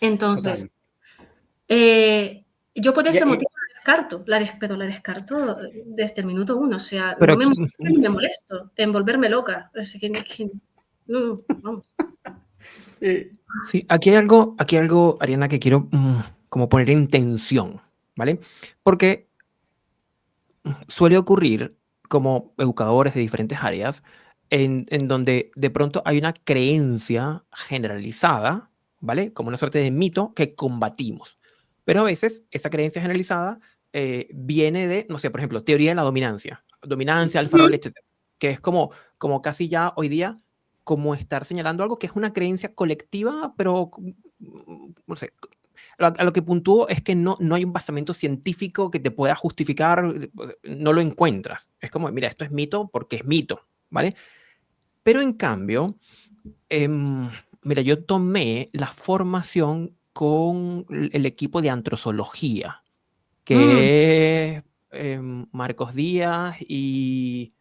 Entonces, yo por ese motivo pero la descarto desde el minuto 1. O sea, Pero no me aquí, molesto ni me molesto en volverme loca. Así que no, vamos. sí, aquí hay algo, Ariana, que quiero como poner en tensión, ¿vale? Porque suele ocurrir como educadores de diferentes áreas en donde de pronto hay una creencia generalizada, ¿vale? Como una suerte de mito que combatimos. Pero a veces esa creencia generalizada viene de, no sé, por ejemplo, teoría de la dominancia, alfa rol, etc. Que es como casi ya hoy día como estar señalando algo que es una creencia colectiva, pero no sé, a lo que puntúo es que no hay un basamento científico que te pueda justificar, no lo encuentras. Es como, mira, esto es mito porque es mito, ¿vale? Pero en cambio, mira, yo tomé la formación con el equipo de antrozoología, que es Marcos Díaz y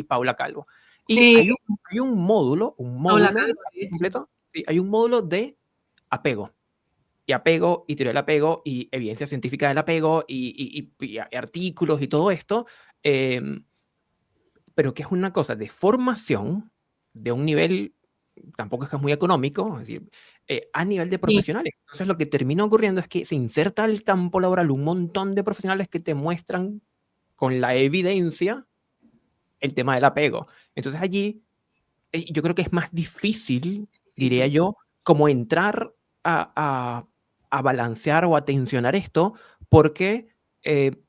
Paula Calvo. Y Sí, hay un módulo Paula Calvo, de hecho. completo, sí, hay un módulo de apego y teoría del apego y evidencia científica del apego y artículos y todo esto, pero que es una cosa de formación de un nivel, tampoco es que es muy económico, es decir, a nivel de Sí, profesionales. Entonces lo que termina ocurriendo es que se inserta al campo laboral un montón de profesionales que te muestran con la evidencia el tema del apego. Entonces allí yo creo que es más difícil, diría sí. yo, como entrar a balancear o a tensionar esto, porque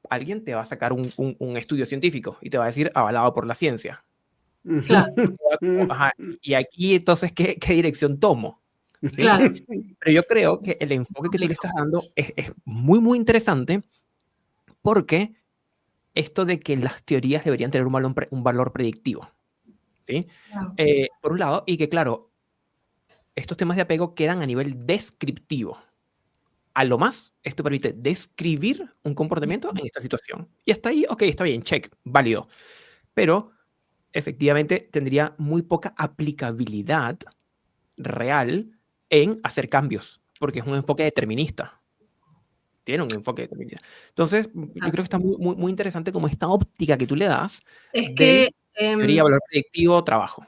alguien te va a sacar un estudio científico y te va a decir avalado por la ciencia. Claro, Ajá, y aquí entonces, ¿qué dirección tomo? ¿Sí? claro. Pero yo creo que el enfoque que tú le estás dando es muy, muy interesante porque esto de que las teorías deberían tener un valor predictivo. ¿Sí? Claro. Por un lado, y que claro, estos temas de apego quedan a nivel descriptivo. A lo más, esto permite describir un comportamiento en esta situación. Y hasta ahí, ok, está bien, check, válido. Pero efectivamente tendría muy poca aplicabilidad real en hacer cambios, porque es un enfoque determinista. Tiene un enfoque determinista. Entonces, yo creo que está muy, muy, muy interesante como esta óptica que tú le das Es del que teoría, valor predictivo, trabajo.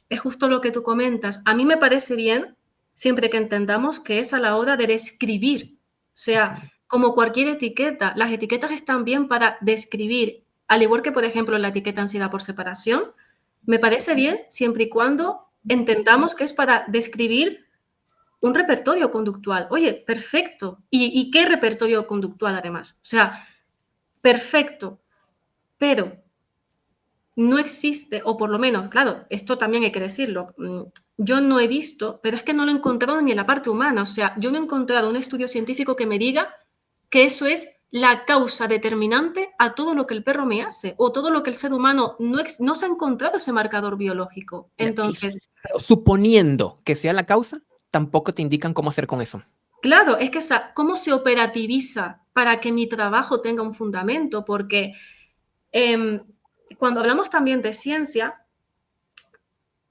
es justo lo que tú comentas. A mí me parece bien siempre que entendamos que es a la hora de describir. O sea, como cualquier etiqueta, las etiquetas están bien para describir, al igual que, por ejemplo, la etiqueta ansiedad por separación, me parece bien siempre y cuando entendamos que es para describir un repertorio conductual. Oye, perfecto. ¿Y qué repertorio conductual además? O sea, perfecto. Pero no existe, o por lo menos, claro, esto también hay que decirlo, yo no he visto, pero es que no lo he encontrado ni en la parte humana, o sea, yo no he encontrado un estudio científico que me diga que eso es la causa determinante a todo lo que el perro me hace o todo lo que el ser humano no se ha encontrado ese marcador biológico. Mira, Entonces, pero suponiendo que sea la causa, tampoco te indican cómo hacer con eso. claro, es que ¿cómo se operativiza para que mi trabajo tenga un fundamento? Porque cuando hablamos también de ciencia,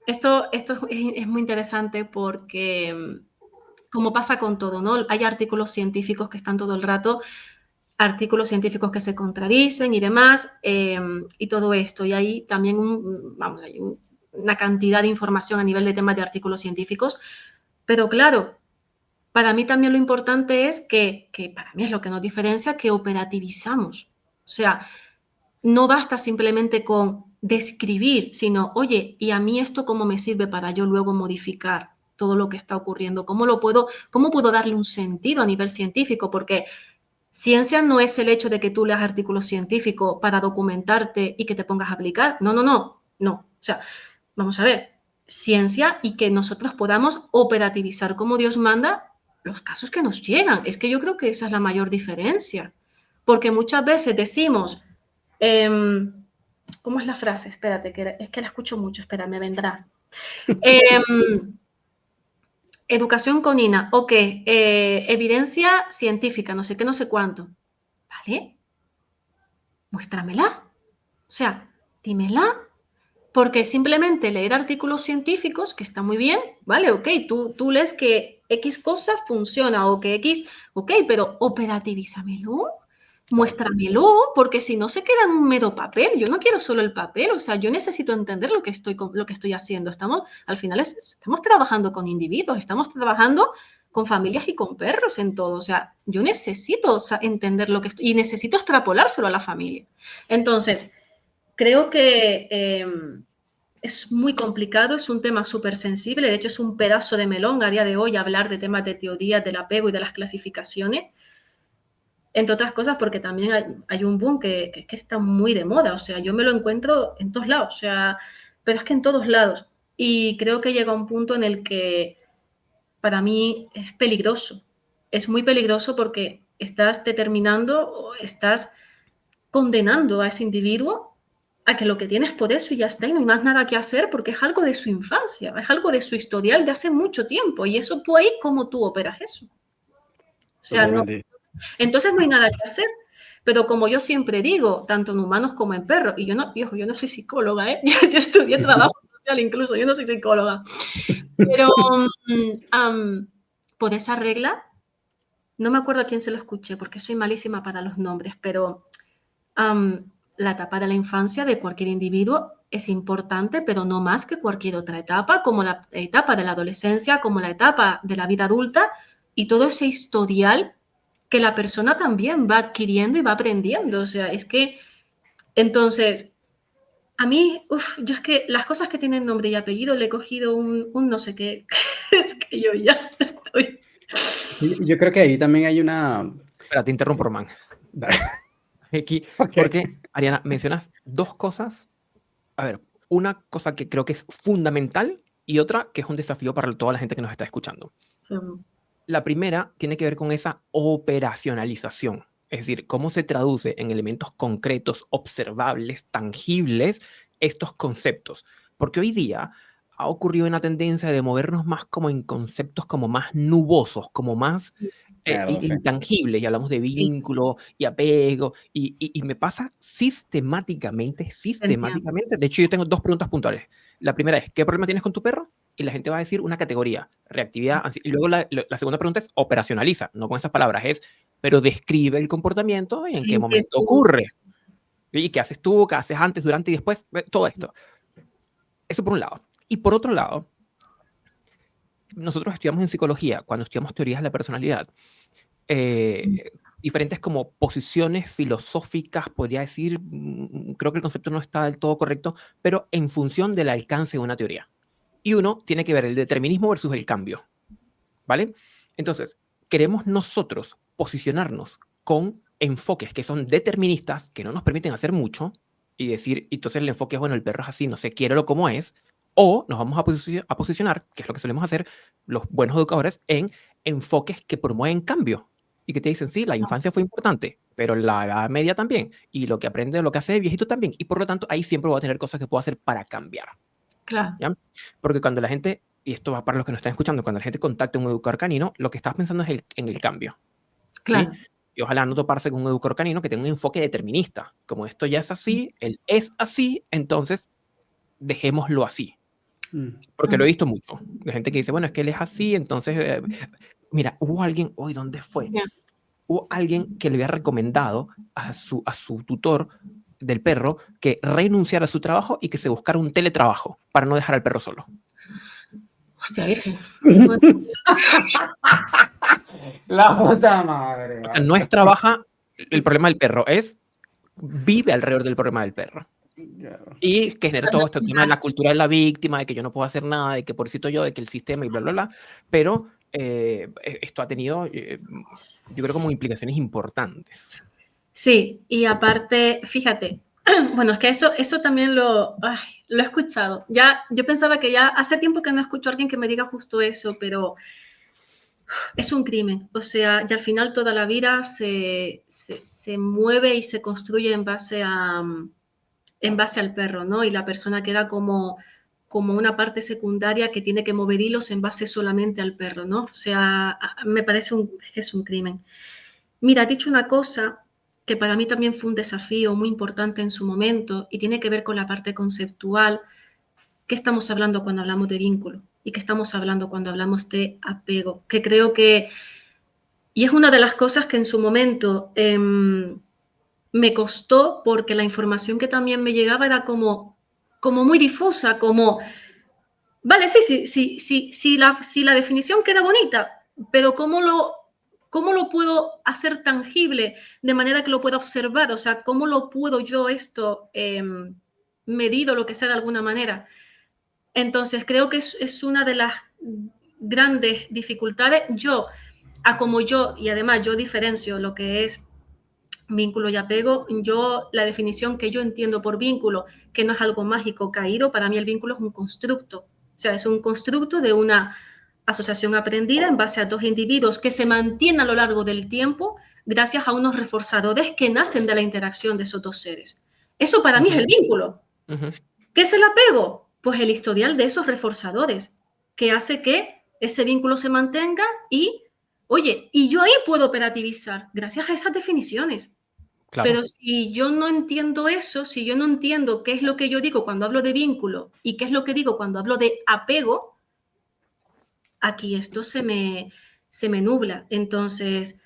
esto es muy interesante porque, como pasa con todo, ¿no? Hay artículos científicos que están todo el rato, artículos científicos que se contradicen y demás, y todo esto. Y hay también una cantidad de información a nivel de temas de artículos científicos, pero claro, para mí también lo importante es que para mí es lo que nos diferencia, que operativizamos. O sea, no basta simplemente con describir, sino, oye, ¿y a mí esto cómo me sirve para yo luego modificar todo lo que está ocurriendo? ¿Cómo puedo darle un sentido a nivel científico? Porque ciencia no es el hecho de que tú leas artículos científicos para documentarte y que te pongas a aplicar. No. O sea, vamos a ver, ciencia y que nosotros podamos operativizar como Dios manda los casos que nos llegan. Es que yo creo que esa es la mayor diferencia. Porque muchas veces decimos, ¿cómo es la frase? Espérate, que es que la escucho mucho, espera, me vendrá. Educación conina, ok, evidencia científica, no sé qué, no sé cuánto. ¿Vale? Muéstramela. O sea, dímela. Porque simplemente leer artículos científicos, que está muy bien, vale, ok, tú lees que X cosa funciona o que X, ok, pero operativízamelo, muéstramelo, porque si no se queda en un mero papel. Yo no quiero solo el papel, o sea, yo necesito entender lo que estoy haciendo. Al final estamos trabajando con individuos, estamos trabajando con familias y con perros en todo. O sea, yo necesito entender lo que estoy y necesito extrapolárselo a la familia. Entonces, creo que es muy complicado, es un tema súper sensible, de hecho es un pedazo de melón a día de hoy hablar de temas de teoría del apego y de las clasificaciones, entre otras cosas porque también hay un boom que está muy de moda, o sea, yo me lo encuentro en todos lados, o sea, pero es que en todos lados. Y creo que llega un punto en el que para mí es peligroso, es muy peligroso porque estás determinando o estás condenando a ese individuo a que lo que tiene es por eso y ya está, y no hay más nada que hacer porque es algo de su infancia, es algo de su historial de hace mucho tiempo, y eso tú ahí, ¿cómo tú operas eso? O sea, no, entonces no hay nada que hacer. Pero como yo siempre digo, tanto en humanos como en perros, y yo no soy psicóloga, ¿eh? Yo estudié trabajo social incluso, yo no soy psicóloga, pero por esa regla, no me acuerdo a quién se lo escuché porque soy malísima para los nombres, pero la etapa de la infancia de cualquier individuo es importante, pero no más que cualquier otra etapa, como la etapa de la adolescencia, como la etapa de la vida adulta y todo ese historial que la persona también va adquiriendo y va aprendiendo. O sea, es que, entonces, a mí, yo es que las cosas que tienen nombre y apellido le he cogido un no sé qué, es que yo ya estoy... Yo creo que ahí también hay una... Espera, te interrumpo, Román. Aquí, Ok. porque, Ariana, mencionas dos cosas. A ver, una cosa que creo que es fundamental y otra que es un desafío para toda la gente que nos está escuchando. La primera tiene que ver con esa operacionalización, es decir, cómo se traduce en elementos concretos, observables, tangibles, estos conceptos. Porque hoy día ha ocurrido una tendencia de movernos más como en conceptos como más nubosos, como más Claro, sí. intangibles, y hablamos de vínculo y apego, y me pasa sistemáticamente, de hecho yo tengo dos preguntas puntuales. La primera es, ¿qué problema tienes con tu perro? Y la gente va a decir una categoría, reactividad, y luego la segunda pregunta es, operacionaliza, no con esas palabras, pero describe el comportamiento y en qué momento ocurre. ¿Y qué haces tú, qué haces antes, durante y después? Todo esto. Eso por un lado. Y por otro lado, nosotros estudiamos en psicología, cuando estudiamos teorías de la personalidad, diferentes como posiciones filosóficas, podría decir, creo que el concepto no está del todo correcto, pero en función del alcance de una teoría. Y uno tiene que ver el determinismo versus el cambio, ¿vale? Entonces, queremos nosotros posicionarnos con enfoques que son deterministas, que no nos permiten hacer mucho, y decir, entonces el enfoque es, bueno, el perro es así, no sé, quiérelo como es, o nos vamos a posicionar, que es lo que solemos hacer los buenos educadores, en enfoques que promueven cambio, y que te dicen, sí, la infancia fue importante, pero la edad media también, y lo que aprende, lo que hace de viejito también, y por lo tanto, ahí siempre voy a tener cosas que puedo hacer para cambiar. Claro. ¿Ya? Porque cuando la gente, y esto va para los que nos están escuchando, cuando la gente contacta a un educador canino, lo que estás pensando es en el cambio. Claro. ¿Sí? Y ojalá no toparse con un educador canino que tenga un enfoque determinista. Como esto ya es así, él es así, entonces dejémoslo así. Porque lo he visto mucho. De gente que dice, bueno, es que él es así, entonces... mira, hubo alguien, hoy, ¿dónde fue? Hubo alguien que le había recomendado a su tutor del perro que renunciara a su trabajo y que se buscara un teletrabajo para no dejar al perro solo. Hostia, virgen. Pues, La puta madre. O sea, no es trabaja el problema del perro, es vive alrededor del problema del perro. Y que genera todo este tema de la cultura de la víctima, de que yo no puedo hacer nada, de que pobrecito yo, de que el sistema y bla, bla, bla. Pero esto ha tenido, yo creo, como implicaciones importantes. sí, y aparte, fíjate, bueno, es que eso también lo he escuchado. Ya, yo pensaba que ya hace tiempo que no escucho a alguien que me diga justo eso, pero es un crimen. O sea, y al final toda la vida se mueve y se construye en base al perro, ¿no? Y la persona queda como una parte secundaria que tiene que mover hilos en base solamente al perro, ¿no? O sea, me parece que es un crimen. Mira, has dicho una cosa que para mí también fue un desafío muy importante en su momento y tiene que ver con la parte conceptual. ¿Qué estamos hablando cuando hablamos de vínculo? ¿Y qué estamos hablando cuando hablamos de apego? Que creo que, y es una de las cosas que en su momento me costó porque la información que también me llegaba era como muy difusa, como, vale, sí, la definición queda bonita, pero ¿cómo lo puedo hacer tangible de manera que lo pueda observar? O sea, ¿cómo lo puedo yo esto medir o lo que sea de alguna manera? Entonces, creo que es una de las grandes dificultades. Y además yo diferencio lo que es vínculo y apego. La definición que yo entiendo por vínculo, que no es algo mágico caído, para mí el vínculo es un constructo. O sea, es un constructo de una asociación aprendida en base a dos individuos que se mantienen a lo largo del tiempo gracias a unos reforzadores que nacen de la interacción de esos dos seres. Eso para mí es el vínculo. ¿Qué es el apego? Pues el historial de esos reforzadores que hace que ese vínculo se mantenga y, oye, y yo ahí puedo operativizar gracias a esas definiciones. Claro. Pero si yo no entiendo eso, si yo no entiendo qué es lo que yo digo cuando hablo de vínculo y qué es lo que digo cuando hablo de apego, aquí esto se me nubla. Entonces,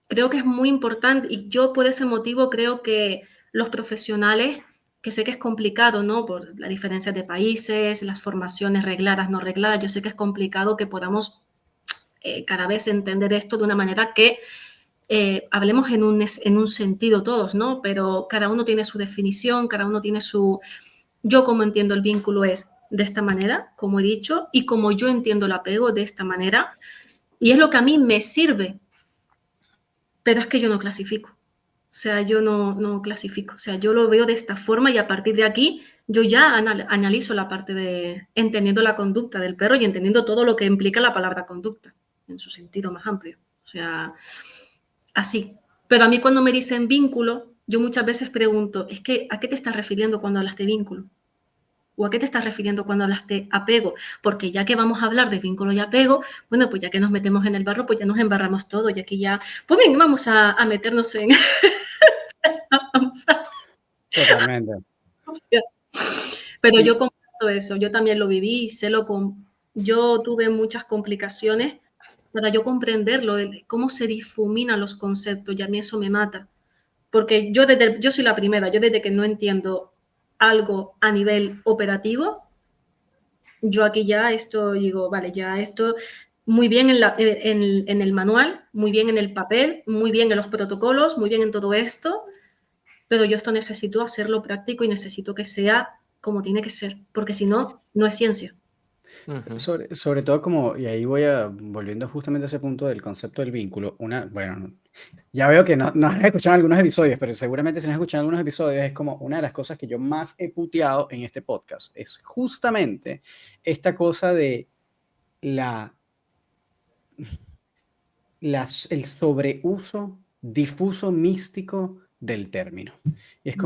creo que es muy importante y yo por ese motivo creo que los profesionales, que sé que es complicado, ¿no? Por las diferencias de países, las formaciones regladas, no regladas, yo sé que es complicado que podamos cada vez entender esto de una manera que hablemos en un sentido todos, ¿no? Pero cada uno tiene su definición, cada uno tiene su... Yo como entiendo el vínculo es de esta manera, como he dicho, y como yo entiendo el apego de esta manera, y es lo que a mí me sirve, pero es que yo no clasifico. O sea, yo no clasifico. O sea, yo lo veo de esta forma y a partir de aquí yo ya analizo la parte de entendiendo la conducta del perro y entendiendo todo lo que implica la palabra conducta en su sentido más amplio. O sea, así. Pero a mí cuando me dicen vínculo, yo muchas veces pregunto, es que ¿a qué te estás refiriendo cuando hablas de vínculo? ¿O a qué te estás refiriendo cuando hablas de apego? Porque ya que vamos a hablar de vínculo y apego, bueno, pues ya que nos metemos en el barro, pues ya nos embarramos todo y aquí ya, pues bien, vamos a meternos en... vamos a... Totalmente. O sea, pero yo comparto eso, yo también lo viví y yo tuve muchas complicaciones para yo comprenderlo, de cómo se difuminan los conceptos y a mí eso me mata. Porque yo soy la primera, yo desde que no entiendo algo a nivel operativo, yo aquí ya esto digo, vale, ya esto muy bien en el manual, muy bien en el papel, muy bien en los protocolos, muy bien en todo esto, pero yo esto necesito hacerlo práctico y necesito que sea como tiene que ser, porque si no, no es ciencia. Sobre todo como, y ahí volviendo justamente a ese punto del concepto del vínculo, bueno, ya veo que no has escuchado algunos episodios, pero seguramente si no has escuchado algunos episodios es como una de las cosas que yo más he puteado en este podcast, es justamente esta cosa de el sobreuso difuso místico del término. Y es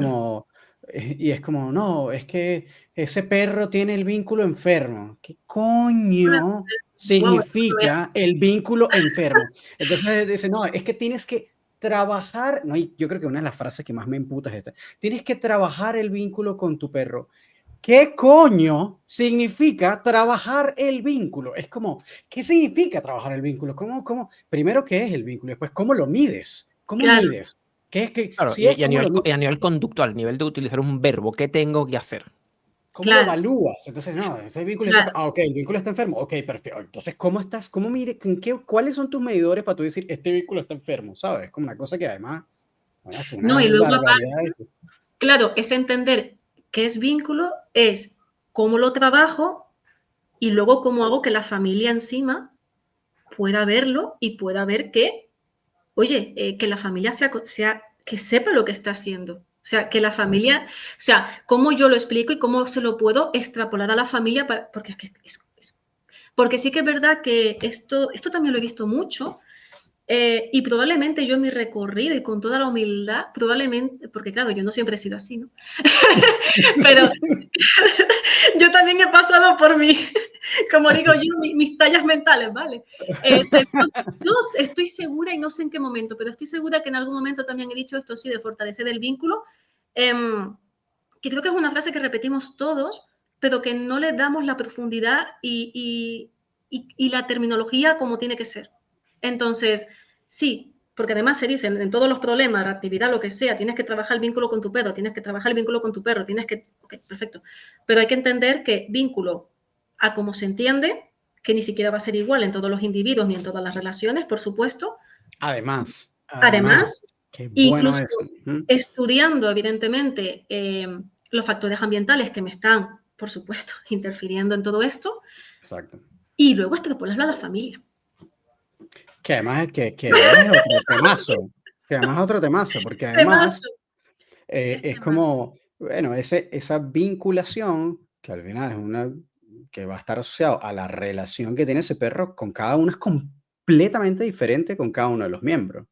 como, no, es que ese perro tiene el vínculo enfermo. ¿Qué coño significa el vínculo enfermo? Entonces dice, no, es que tienes que trabajar, no, y yo creo que una de las frases que más me emputa es esta, tienes que trabajar el vínculo con tu perro. ¿Qué coño significa trabajar el vínculo? Es como, ¿qué significa trabajar el vínculo? Primero, ¿qué es el vínculo? Después, ¿cómo lo mides? ¿Cómo Claro. mides? ¿Qué es que Claro, si es como lo y a nivel conductual, a nivel de utilizar un verbo, ¿qué tengo que hacer? ¿cómo lo Claro, evalúas? Entonces, no, ese vínculo está, claro. ok, el vínculo está enfermo, ok, perfecto. Entonces, ¿cómo estás? ¿Cómo mide, cuáles son tus medidores para tú decir, este vínculo está enfermo? ¿Sabes? Es como una cosa que además, bueno, es No, una y luego barbaridad. aparte, claro, es entender qué es vínculo, es cómo lo trabajo y luego cómo hago que la familia encima pueda verlo y pueda ver que, oye, que la familia que sepa lo que está haciendo. O sea, que la familia, o sea, cómo yo lo explico y cómo se lo puedo extrapolar a la familia, porque es que porque sí que es verdad que esto también lo he visto mucho, y probablemente yo en mi recorrido y con toda la humildad, probablemente, porque claro, yo no siempre he sido así, ¿no? Pero yo también he pasado por como digo yo, mis tallas mentales, ¿vale? No, estoy segura y no sé en qué momento, pero estoy segura que en algún momento también he dicho esto sí, de fortalecer el vínculo, que creo que es una frase que repetimos todos, pero que no le damos la profundidad y la terminología como tiene que ser. Entonces, sí, porque además se dice en todos los problemas, la actividad, lo que sea, tienes que trabajar el vínculo con tu perro, tienes que trabajar el vínculo con tu perro, tienes que... Ok, perfecto. Pero hay que entender que vínculo a cómo se entiende, que ni siquiera va a ser igual en todos los individuos ni en todas las relaciones, por supuesto. Además, Además, qué bueno incluso eso. estudiando, evidentemente, los factores ambientales que me están, por supuesto, interfiriendo en todo esto, Exacto. y luego extrapolarlo a la familia. Que además es otro temazo. Que además es otro temazo, porque además Temazo, es temazo. como, bueno, esa vinculación que al final es una que va a estar asociado a la relación que tiene ese perro con cada uno es completamente diferente con cada uno de los miembros.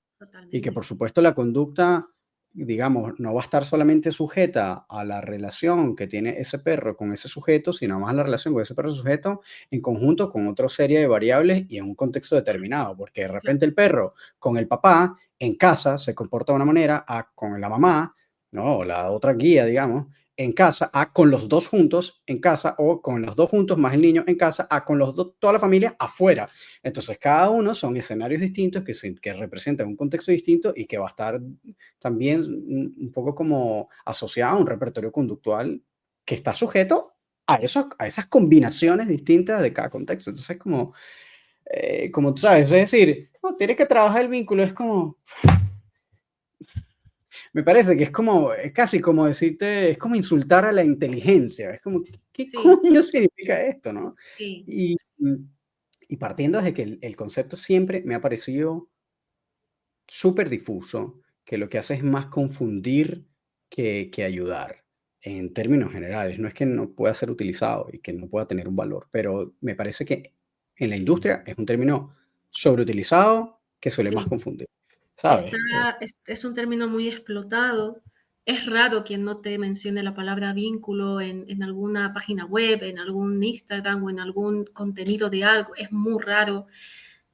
Y que Totalmente. por supuesto la conducta, digamos, no va a estar solamente sujeta a la relación que tiene ese perro con ese sujeto, sino más a la relación con ese perro sujeto en conjunto con otra serie de variables y en un contexto determinado, porque de Claro. repente el perro con el papá en casa se comporta de una manera, con la mamá, ¿no? O la otra guía, digamos, en casa, con los dos juntos en casa, o con los dos juntos más el niño en casa, con los dos, toda la familia afuera. Entonces, cada uno son escenarios distintos que representan un contexto distinto y que va a estar también un poco como asociado a un repertorio conductual que está sujeto a esas combinaciones distintas de cada contexto. Entonces, como tú sabes, es decir, no, tienes que trabajar el vínculo, es como, me parece que es casi como decirte, es como insultar a la inteligencia, es como, ¿qué Sí, coño significa esto, no? sí, Y, y partiendo desde que el concepto siempre me ha parecido súper difuso, que lo que hace es más confundir que ayudar en términos generales. No es que no pueda ser utilizado y que no pueda tener un valor, pero me parece que en la industria es un término sobreutilizado que suele más sí. confundir, ¿sabes? Es un término muy explotado. Es raro quien no te mencione la palabra vínculo en alguna página web, en algún Instagram o en algún contenido de algo. Es muy raro.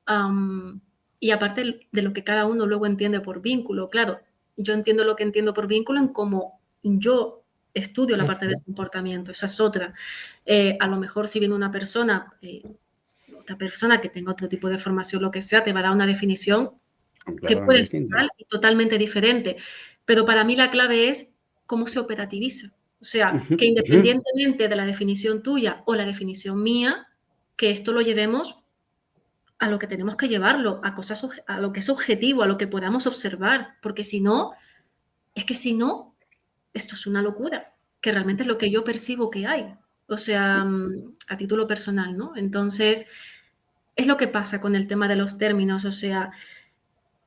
Um, y aparte de lo que cada uno luego entiende por vínculo, claro, yo entiendo lo que entiendo por vínculo en cómo yo estudio la parte del Ujú. comportamiento, esa es otra. A lo mejor si viene una persona, otra persona que tenga otro tipo de formación, lo que sea, te va a dar una definición que Completamente puede ser distinto. real y totalmente diferente. Pero para mí la clave es cómo se operativa. O sea, Ujú, que ujú. independientemente de la definición tuya o la definición mía, que esto lo llevemos a lo que tenemos que llevarlo, a cosas, a lo que es objetivo, a lo que podamos observar, porque si no, es que si no, esto es una locura, que realmente es lo que yo percibo que hay, o sea, a título personal, ¿no? Entonces, es lo que pasa con el tema de los términos, o sea,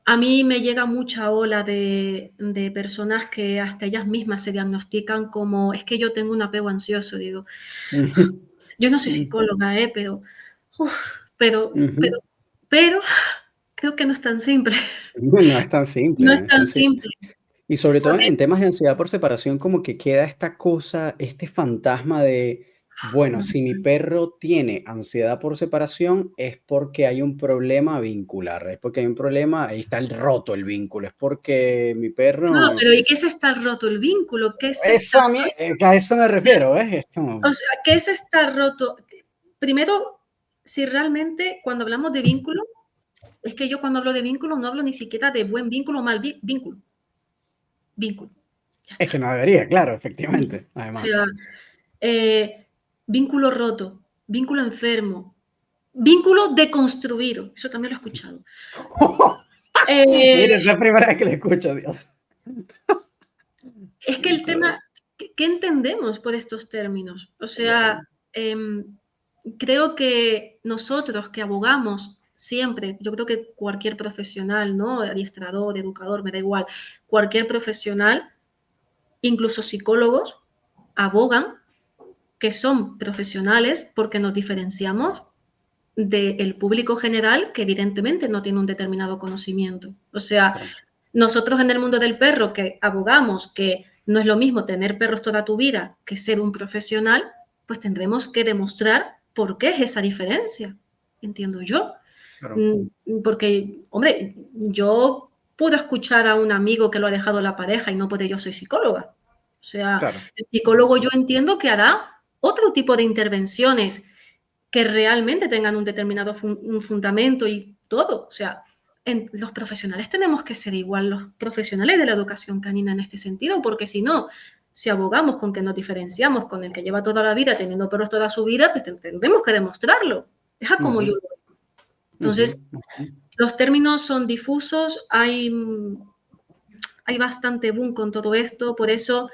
a mí me llega mucha ola de personas que hasta ellas mismas se diagnostican como, es que yo tengo un apego ansioso, digo, Ujú, yo no soy ujú, psicóloga, uf, pero, pero, ujú. pero creo que no es tan simple. No es tan simple, No no es es tan tan simple. simple. Y sobre todo Porque en temas de ansiedad por separación, como que queda esta cosa, este fantasma de, bueno, si mi perro tiene ansiedad por separación es porque hay un problema vincular, es porque hay un problema, ahí está el roto el vínculo, es porque mi claro, perro, pero ¿y qué es estar roto el vínculo? ¿Qué es estar a eso me refiero, ¿ves? Es o como, sea, qué es estar roto? Primero, si realmente cuando hablamos de vínculo, es que yo cuando hablo de vínculo no hablo ni siquiera de buen vínculo o mal vínculo. vínculo. Ya Es está. que no debería, claro, efectivamente, O además. sea, vínculo roto, vínculo enfermo, vínculo deconstruido. Eso también lo he escuchado. Mira, esa es la primera vez que lo escucho, Dios. Es que el tema, ¿qué entendemos por estos términos? O sea, creo que nosotros que abogamos siempre, yo creo que cualquier profesional, ¿no? Adiestrador, educador, me da igual, cualquier profesional, incluso psicólogos, abogan que son profesionales porque nos diferenciamos del público general que evidentemente no tiene un determinado conocimiento. O sea, Claro. nosotros en el mundo del perro que abogamos que no es lo mismo tener perros toda tu vida que ser un profesional, pues tendremos que demostrar por qué es esa diferencia, entiendo yo. Claro. Porque, hombre, yo puedo escuchar a un amigo que lo ha dejado la pareja y no porque yo soy psicóloga. O sea, Claro. el psicólogo yo entiendo que hará otro tipo de intervenciones que realmente tengan un determinado un fundamento y todo. O sea, los profesionales tenemos que ser igual, los profesionales de la educación canina en este sentido, porque si no, si abogamos con que nos diferenciamos con el que lleva toda la vida teniendo perros toda su vida, pues tendremos que demostrarlo. Es a como yo lo veo. Entonces, los términos son difusos, hay bastante boom con todo esto, por eso,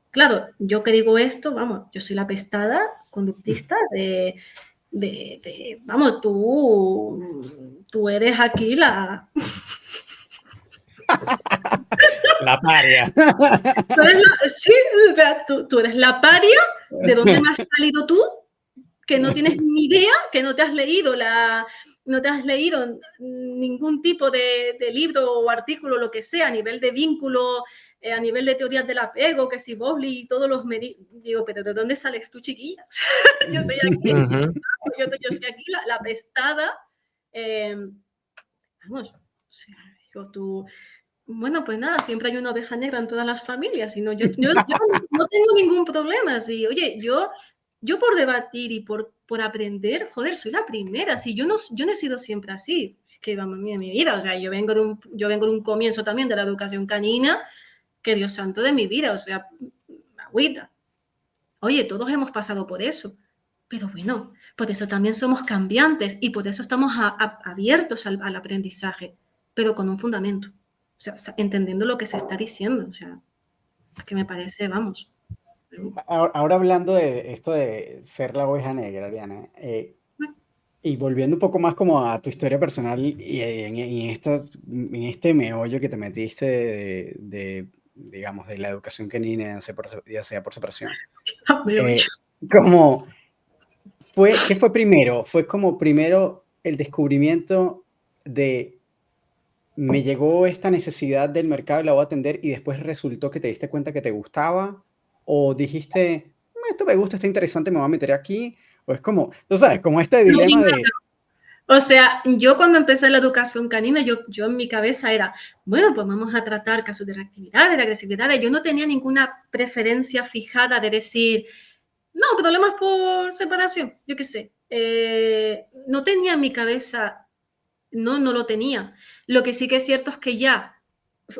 claro, yo que digo esto, vamos, yo soy la pestada conductista vamos, tú eres aquí la... La paria. Sí, o sea, tú eres la paria. ¿De dónde me has salido tú? Que no tienes ni idea, que no te has leído ningún tipo de libro o artículo, lo que sea, a nivel de vínculo, a nivel de teorías del apego, que si Bowley y todos los... Digo, pero ¿de dónde sales tú, chiquilla? Yo soy aquí, yo soy aquí la pestada. Vamos, o sea, digo, tú... Bueno, pues nada, siempre hay una oveja negra en todas las familias. Y no, yo no tengo ningún problema. Sí, oye, yo por debatir y por aprender, joder, soy la primera. Sí, yo no he sido siempre así. Es que vamos, mi vida. O sea, yo vengo de un comienzo también de la educación canina, que Dios santo de mi vida. O sea, agüita. Oye, todos hemos pasado por eso. Pero bueno, por eso también somos cambiantes y por eso estamos abiertos al aprendizaje, pero con un fundamento. O sea, entendiendo lo que se está diciendo. O sea, es que me parece, vamos. Ahora hablando de esto de ser la oveja negra, Diana, y volviendo un poco más como a tu historia personal y en este meollo que te metiste digamos, de la educación canina, ya sea por separación. ¿Qué fue primero? ¿Fue como primero el descubrimiento de me llegó esta necesidad del mercado y la voy a atender y después resultó que te diste cuenta que te gustaba? ¿O dijiste, esto me gusta, está interesante, me voy a meter aquí? O es como, tú sabes, como este dilema de... O sea, yo cuando empecé la educación canina, yo en mi cabeza era, bueno, pues vamos a tratar casos de reactividad, de agresividad. Yo no tenía ninguna preferencia fijada de decir, no, problemas por separación, yo qué sé. No tenía en mi cabeza, no lo tenía. Lo que sí que es cierto es que ya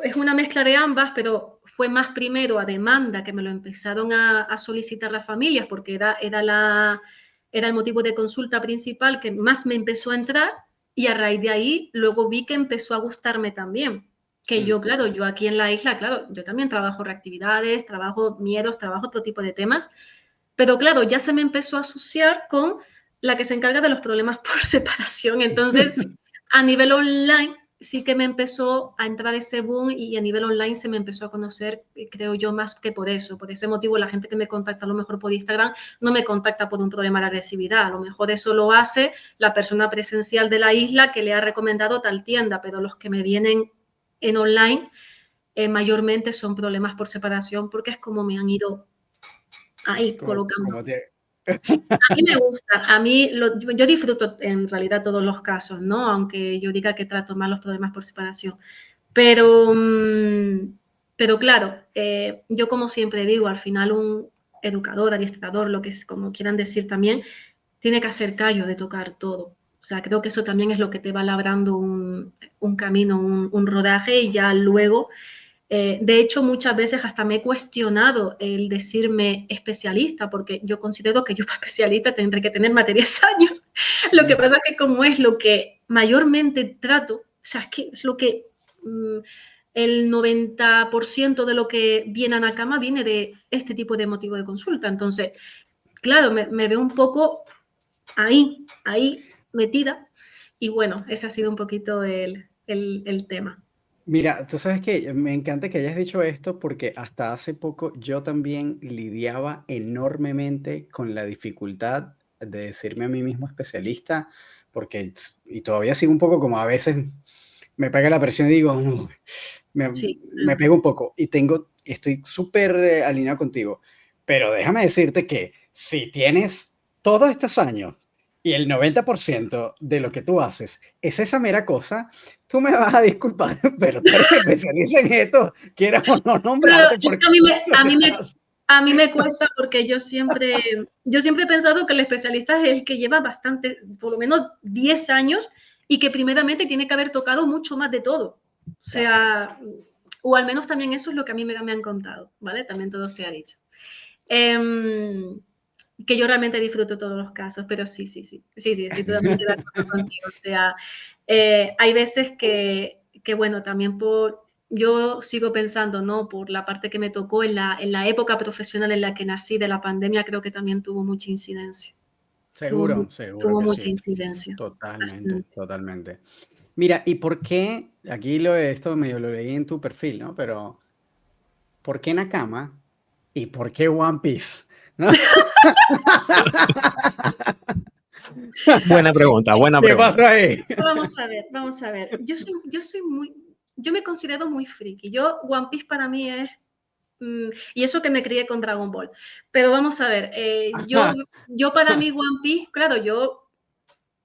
es una mezcla de ambas, pero fue más primero a demanda que me lo empezaron a solicitar las familias porque era el motivo de consulta principal que más me empezó a entrar y a raíz de ahí luego vi que empezó a gustarme también. Que yo, claro, yo aquí en la isla, claro, yo también trabajo reactividades, trabajo miedos, trabajo otro tipo de temas, pero claro, ya se me empezó a asociar con la que se encarga de los problemas por separación. Entonces, a nivel online sí que me empezó a entrar ese boom y a nivel online se me empezó a conocer, creo yo, más que por eso. Por ese motivo, la gente que me contacta a lo mejor por Instagram no me contacta por un problema de agresividad. A lo mejor eso lo hace la persona presencial de la isla que le ha recomendado tal tienda, pero los que me vienen en online mayormente son problemas por separación porque es como me han ido ahí colocando. A mí me gusta, yo disfruto en realidad todos los casos, ¿no? Aunque yo diga que trato mal los problemas por separación. Pero claro, yo como siempre digo, al final un educador, adiestrador, lo que es, como quieran decir también, tiene que hacer callo de tocar todo. O sea, creo que eso también es lo que te va labrando un camino, un rodaje y ya luego De hecho, muchas veces hasta me he cuestionado el decirme especialista, porque yo considero que yo para especialista tendré que tener más de 10 años. Lo que pasa es que como es lo que mayormente trato, o sea, es que es lo que el 90% de lo que viene a Nakama viene de este tipo de motivo de consulta. Entonces, claro, me veo un poco ahí metida. Y bueno, ese ha sido un poquito el tema. Mira, tú sabes que me encanta que hayas dicho esto porque hasta hace poco yo también lidiaba enormemente con la dificultad de decirme a mí mismo especialista, porque, y todavía sigo un poco como a veces me pega la presión y digo, "No", Sí. me pego un poco y estoy súper alineado contigo, pero déjame decirte que si tienes todos estos años y el 90% de lo que tú haces es esa mera cosa, tú me vas a disculpar, pero tú eres especialista en esto, quieras o no Claro, nombrarte, es porque que es lo que estás. a mí me cuesta porque yo siempre he pensado que el especialista es el que lleva bastante, por lo menos 10 años y que primeramente tiene que haber tocado mucho más de todo. O sea, o al menos también eso es lo que a mí me han contado, ¿vale? También todo se ha dicho. Que yo realmente disfruto todos los casos, pero sí, estoy totalmente de acuerdo contigo. O sea, hay veces que bueno, también yo sigo pensando, ¿no? Por la parte que me tocó en la época profesional en la que nací de la pandemia, creo que también tuvo mucha incidencia. Seguro, seguro Tuvo que mucha sí. incidencia. Totalmente, Bastante. totalmente. Mira, ¿y por qué? Aquí esto medio lo leí en tu perfil, ¿no? Pero, ¿por qué Nakama y por qué One Piece? ¿No? Buena pregunta, buena ¿Qué pregunta. pasó ahí? Vamos a ver. Yo me considero muy friki. One Piece para mí es y eso que me crié con Dragon Ball. Pero vamos a ver, yo para mí One Piece, claro, yo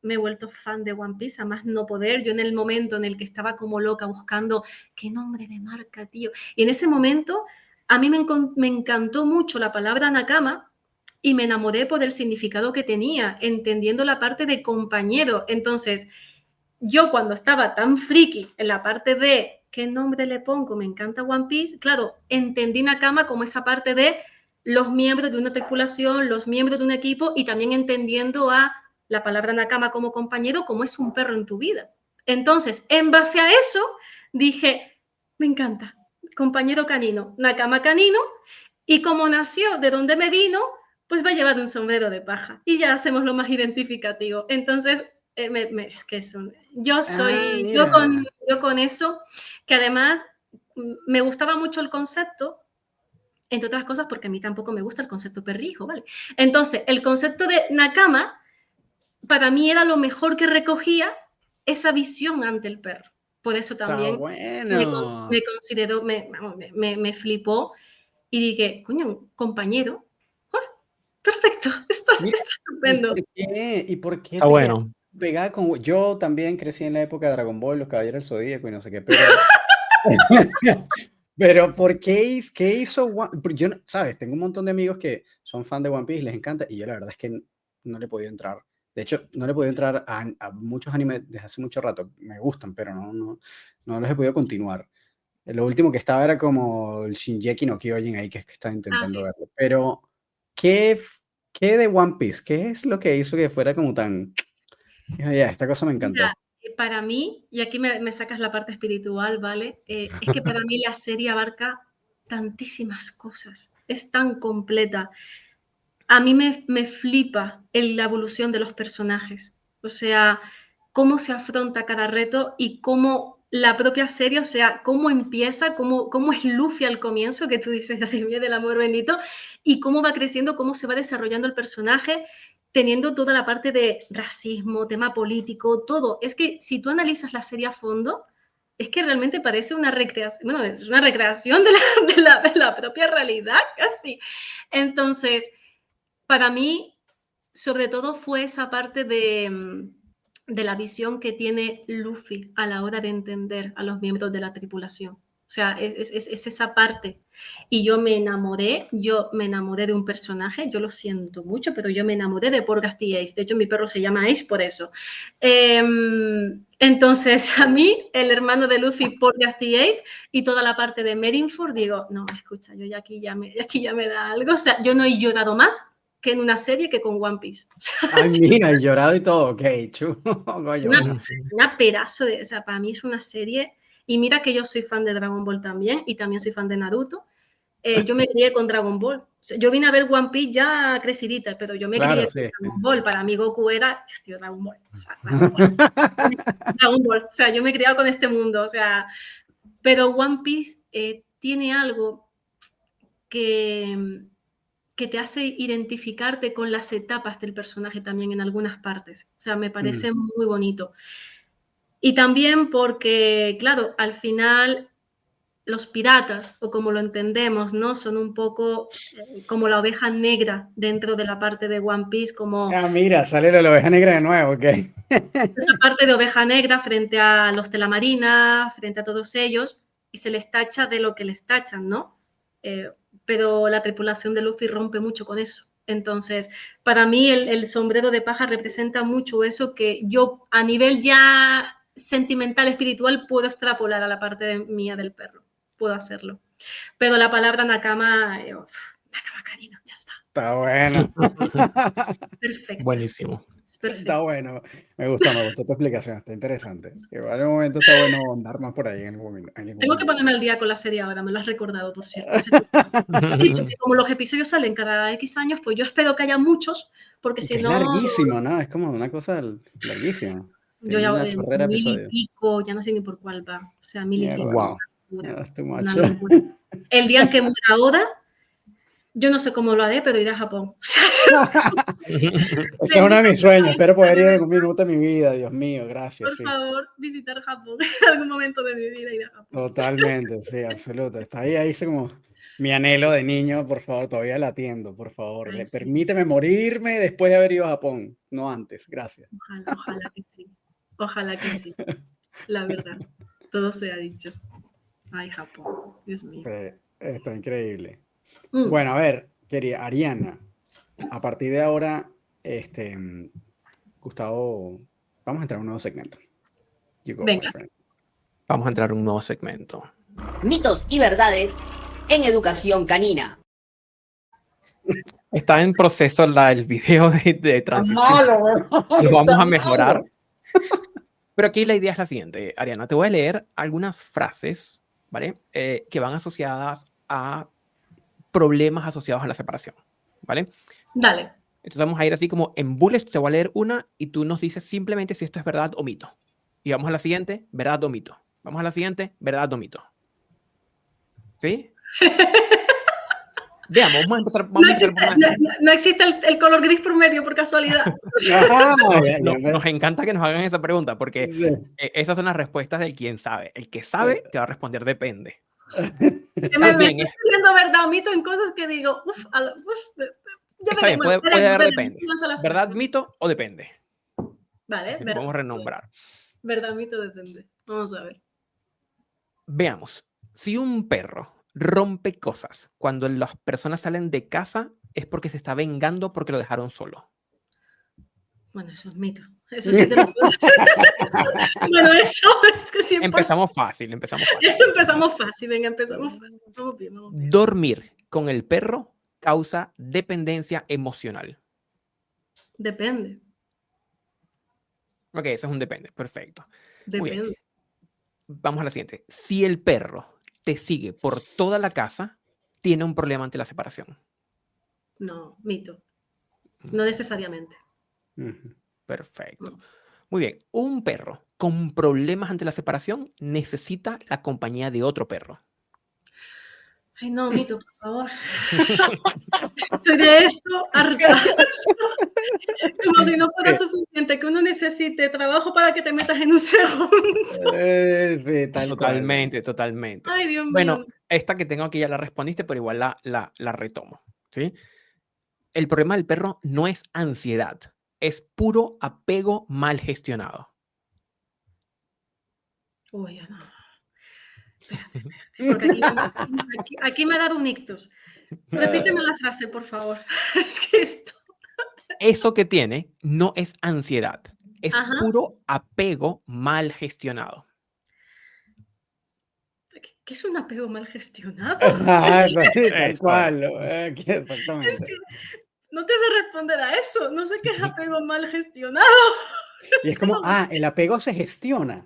me he vuelto fan de One Piece, a más no poder. Yo en el momento en el que estaba como loca buscando qué nombre de marca, tío. Y en ese momento a mí me encantó mucho la palabra Nakama y me enamoré por el significado que tenía, entendiendo la parte de compañero. Entonces, yo cuando estaba tan friki en la parte de qué nombre le pongo, me encanta One Piece, claro, entendí Nakama como esa parte de los miembros de una tripulación, los miembros de un equipo y también entendiendo a la palabra Nakama como compañero, como es un perro en tu vida. Entonces, en base a eso, dije, me encanta, compañero canino, Nakama canino, y como nació de donde me vino, pues va a llevar un sombrero de paja y ya hacemos lo más identificativo. Entonces, es que yo con eso, que además me gustaba mucho el concepto, entre otras cosas porque a mí tampoco me gusta el concepto perrijo, ¿vale? Entonces, el concepto de Nakama para mí era lo mejor que recogía esa visión ante el perro. Por eso Está también me bueno. consideró, me flipó y dije, coño, un compañero, perfecto, está Mira, estupendo. ¿y por qué Está te quedas bueno. pegada con? Yo también crecí en la época de Dragon Ball, los Caballeros del Zodíaco y no sé qué, pero, pero ¿por qué hizo Yo, sabes, tengo un montón de amigos que son fan de One Piece, les encanta, y yo la verdad es que no le he podido entrar. De hecho, no le he podido entrar a muchos animes desde hace mucho rato. Me gustan, pero no los he podido continuar. Lo último que estaba era como el Shingeki no Kyojin ahí, que es que estaba Ah, intentando sí. verlo. Pero, ¿qué, ¿qué de One Piece? ¿Qué es lo que hizo que fuera como tan... Ya, esta cosa me Mira, encantó. para mí, y aquí me sacas la parte espiritual, ¿vale? Es que para mí la serie abarca tantísimas cosas, es tan completa. A mí me flipa la evolución de los personajes, o sea, cómo se afronta cada reto y cómo la propia serie, o sea, cómo empieza, cómo es Luffy al comienzo, que tú dices, ay, mía, del amor bendito, y cómo va creciendo, cómo se va desarrollando el personaje, teniendo toda la parte de racismo, tema político, todo. Es que si tú analizas la serie a fondo, es que realmente parece una recreación, bueno, es una recreación de la propia realidad, casi. Entonces, para mí, sobre todo fue esa parte de la visión que tiene Luffy a la hora de entender a los miembros de la tripulación. O sea, es esa parte. Y yo me enamoré de un personaje, yo lo siento mucho, pero yo me enamoré de Porgas T. Ace. De hecho, mi perro se llama Ace por eso. Entonces, a mí, el hermano de Luffy, Porras the Ace, y toda la parte de Marineford, digo, no, escucha, yo aquí ya me da algo. O sea, yo no he llorado más que en una serie que con One Piece. Ay, mira, el llorado y todo, ok, chulo. Es Coño, bueno. una pedazo de... O sea, para mí es una serie... Y mira que yo soy fan de Dragon Ball también, y también soy fan de Naruto. Yo me crié con Dragon Ball. O sea, yo vine a ver One Piece ya crecidita, pero yo me Claro, crié sí. con Dragon Ball. Para mí Goku era, tío, Dragon Ball. O sea, Dragon Ball. Dragon Ball. O sea, yo me he criado con este mundo. O sea, pero One Piece tiene algo que te hace identificarte con las etapas del personaje también en algunas partes. O sea, me parece muy bonito. Y también porque, claro, al final los piratas, o como lo entendemos, ¿no? Son un poco como la oveja negra dentro de la parte de One Piece, como Ah, mira, sale la oveja negra de nuevo, ok. esa parte de oveja negra frente a los de la marina, frente a todos ellos, y se les tacha de lo que les tachan, ¿no? Pero la tripulación de Luffy rompe mucho con eso. Entonces, para mí el sombrero de paja representa mucho eso que yo a nivel ya sentimental, espiritual, puedo extrapolar a la parte mía del perro. Puedo hacerlo. Pero la palabra Nakama, Nakama Karina, ya está. Está bueno. Perfecto. Buenísimo. Es perfecto. Está bueno. Me gustó tu explicación, está interesante. Igual en un momento está bueno andar más por ahí en algún momento. Tengo que ponerme al día con la serie ahora, me lo has recordado, por cierto. Como los episodios salen cada X años, pues yo espero que haya muchos, porque si Es no... larguísimo, ¿no? Es como una cosa larguísima. Yo Tiene ya una chorrera de 1000 y episodios. pico, ya no sé ni por cuál va. O sea, 1000 y Mierda, pico. Wow. no, es too Una much. locura. El día en que muera Oda, yo no sé cómo lo haré, pero iré a Japón. Ese es uno de mis sueños. Espero poder ir en algún minuto de mi vida. Dios mío, gracias. Por Sí. favor, visitar Japón en algún momento de mi vida, ir a Japón. Totalmente, sí, absoluto. Está ahí dice como mi anhelo de niño, por favor, todavía latiendo, por favor. Ay, sí. Permíteme morirme después de haber ido a Japón, no antes. Gracias. Ojalá que sí. Ojalá que sí. La verdad. Todo se ha dicho. Ay, Japón. Dios mío. Sí, está increíble. Bueno, a ver, querida Ariana, a partir de ahora, Gustavo, vamos a entrar a un nuevo segmento. You go, Venga. my friend. Vamos a entrar a un nuevo segmento. Mitos y verdades en educación canina. Está en proceso el video de transición. Lo vamos a mejorar. Pero aquí la idea es la siguiente, Ariana. Te voy a leer algunas frases, ¿vale? Que van asociadas a problemas asociados a la separación, ¿vale? Dale. Entonces vamos a ir así como en bullets. Te voy a leer una y tú nos dices simplemente si esto es verdad o mito. Y vamos a la siguiente, verdad o mito. Vamos a la siguiente, verdad o mito. ¿Sí? Veamos, vamos a empezar. No existe el color gris por medio, por casualidad. Nos encanta que nos hagan esa pregunta, porque esas son las respuestas del quien sabe. El que sabe te va a responder depende. Me estoy diciendo verdad o mito en cosas que digo, está bien, puede haber depende. ¿Verdad, mito o depende? Vale, verdad. Vamos a renombrar. Verdad, mito, depende. Vamos a ver. Veamos. Si un perro rompe cosas cuando las personas salen de casa, es porque se está vengando porque lo dejaron solo. Bueno, eso es mito. Eso sí te lo puedo decir. Bueno, eso es que siempre... Empezamos fácil. Eso empezamos fácil, venga, empezamos fácil. Vamos bien. Dormir con el perro causa dependencia emocional. Depende. Ok, eso es un depende. Perfecto. Depende. Muy bien. Vamos a la siguiente. Si el perro te sigue por toda la casa, tiene un problema ante la separación. No, mito. No necesariamente. Perfecto. Muy bien. Un perro con problemas ante la separación necesita la compañía de otro perro. Ay, no, mito, por favor. Estoy de esto harta. Como si no fuera suficiente que uno necesite trabajo para que te metas en un segundo. Sí, Totalmente. Ay, Dios mío. Bueno, esta que tengo aquí ya la respondiste, pero igual la retomo. ¿Sí? El problema del perro no es ansiedad, es puro apego mal gestionado. Uy, ya no. Espérate. Porque aquí me ha dado un ictus. Repíteme la frase, por favor. Es que esto... Eso que tiene no es ansiedad, es Ajá. puro apego mal gestionado. ¿Qué es un apego mal gestionado? Ajá, sí, tal Eso es. cual. Que Es exactamente. que no te sé responder a eso. No sé qué es apego mal gestionado. Y es como, el apego se gestiona.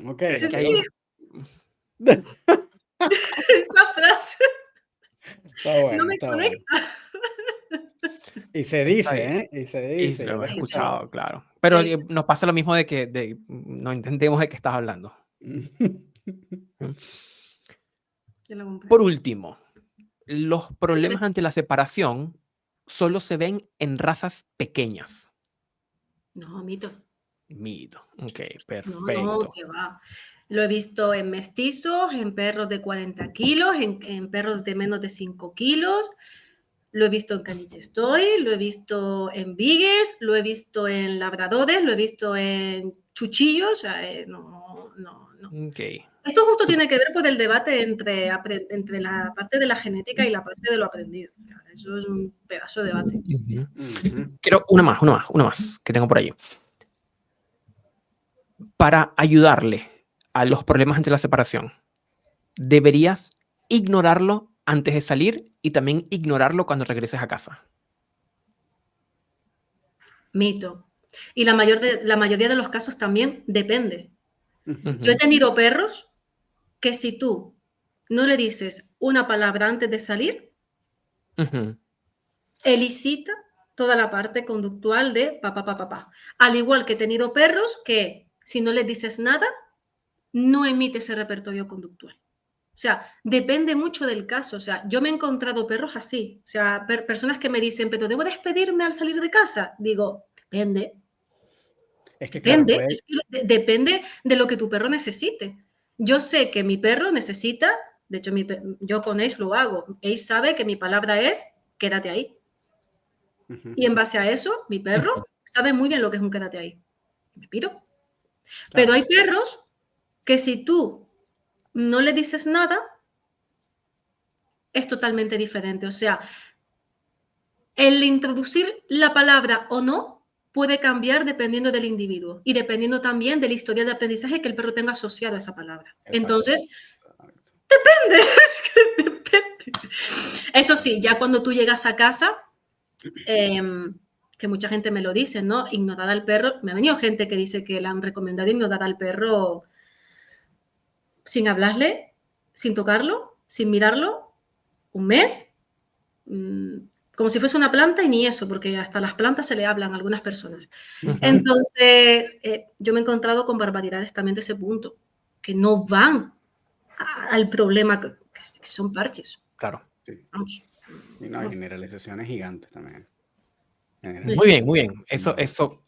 Ok, Es que Es hay, que esa frase está no bueno, me está bueno. conecta. Y se está dice, bien. ¿eh? Y se Y dice, lo yo lo he hemos Sí, sí. escuchado. escuchado, claro. Pero Sí, sí. nos pasa lo mismo de que no entendemos de qué estás hablando. Yo lo compré. Por último, los problemas ante la separación solo se ven en razas pequeñas. No, mito. Mito. Ok, No, perfecto. que va. Lo he visto en mestizos, en perros de 40 kilos, en perros de menos de 5 kilos. Lo he visto en caniches toy, lo he visto en bigues, lo he visto en labradores, lo he visto en chuchillos. O sea, no. Ok. Esto justo Sup- tiene que ver por el debate entre la parte de la genética y la parte de lo aprendido. O sea, eso es un pedazo de debate. Ujú. Ujú. Quiero una más que tengo por ahí. Para ayudarle a los problemas ante la separación, deberías ignorarlo antes de salir y también ignorarlo cuando regreses a casa. Mito. Y la mayoría de los casos también depende. Ujú. Yo he tenido perros que si tú no le dices una palabra antes de salir, Ujú. elicita toda la parte conductual de papá, papá, papá. Al igual que he tenido perros que si no les dices nada, no emite ese repertorio conductual. O sea, depende mucho del caso. O sea, yo me he encontrado perros así. O sea, personas que me dicen, pero ¿debo despedirme al salir de casa? Digo, depende. Es que claro, Depende, puede. es que depende de lo que tu perro necesite. Yo sé que mi perro necesita, de hecho yo con Ace lo hago, Ace sabe que mi palabra es quédate ahí. Ujú. Y en base a eso, mi perro sabe muy bien lo que es un quédate ahí. Me pido. Pero Claro. hay perros que si tú no le dices nada, es totalmente diferente. O sea, el introducir la palabra o no puede cambiar dependiendo del individuo y dependiendo también de la historia de aprendizaje que el perro tenga asociado a esa palabra. Exacto. Entonces, Exacto. depende. Es que depende. Eso sí, ya cuando tú llegas a casa, que mucha gente me lo dice, ¿no? Ignorar al perro. Me ha venido gente que dice que le han recomendado ignorar al perro sin hablarle, sin tocarlo, sin mirarlo, un mes, como si fuese una planta y ni eso, porque hasta las plantas se le hablan a algunas personas. Ujú. Entonces, yo me he encontrado con barbaridades también de ese punto, que no van al problema, que son parches. Claro. Sí. Vamos. Y no, generalizaciones gigantes también. Muy bien, muy bien.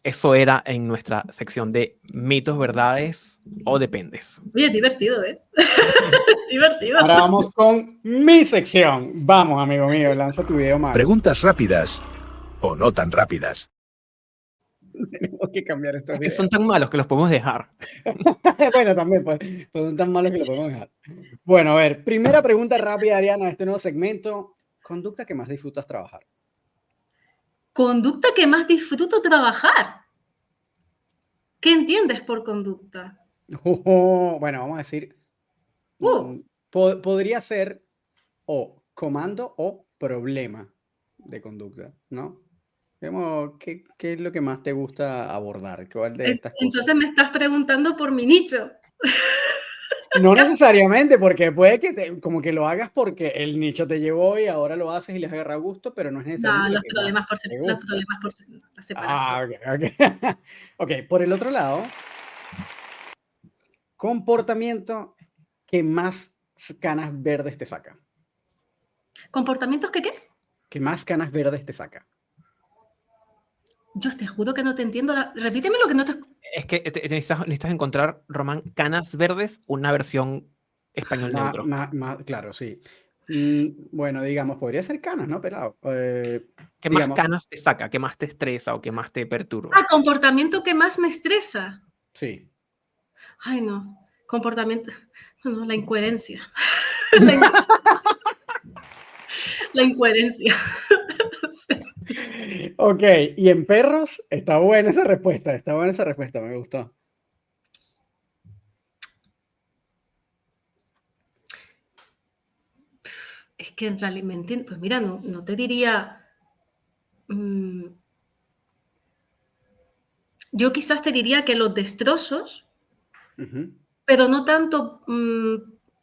Eso era en nuestra sección de mitos, verdades o dependes. Oye, es divertido, ¿eh? Es divertido. Ahora vamos con mi sección. Vamos, amigo mío, lanza tu video malo. Preguntas rápidas o no tan rápidas. Tenemos que cambiar estos Que videos. son tan malos que los podemos dejar. Bueno, también, pues son tan malos que lo podemos dejar. Bueno, a ver, primera pregunta rápida, Ariana, de este nuevo segmento. Conducta que más disfrutas trabajar. Conducta que más disfruto trabajar. ¿Qué entiendes por conducta? Bueno, vamos a decir, Uh, podría ser o comando o problema de conducta, ¿no? ¿Qué es lo que más te gusta abordar? ¿Cuál de estas cosas? entonces me estás preguntando por mi nicho. No necesariamente, porque puede que como que lo hagas porque el nicho te llevó y ahora lo haces y les agarra gusto, pero no es No, necesariamente lo los que problemas más por, te los gusta. problemas por la separación. Ah, ok. Ok, por el otro lado, comportamiento que más canas verdes te saca. ¿Comportamientos que qué? Que más canas verdes te saca. Yo te juro que no te entiendo. Repíteme lo que no te... Es que necesitas encontrar, Román, canas verdes, una versión español neutro. Claro, sí. Bueno, digamos, podría ser canas, ¿no? Pelado. ¿Qué más Digamos, canas te saca? ¿Qué más te estresa o qué más te perturba? Ah, comportamiento que más me estresa. sí. Ay, no. Comportamiento... No, la incoherencia. La incoherencia. Ok, y en perros, está buena esa respuesta, me gustó. Es que realmente, pues mira, no te diría... yo quizás te diría que los destrozos, Ujú, pero no tanto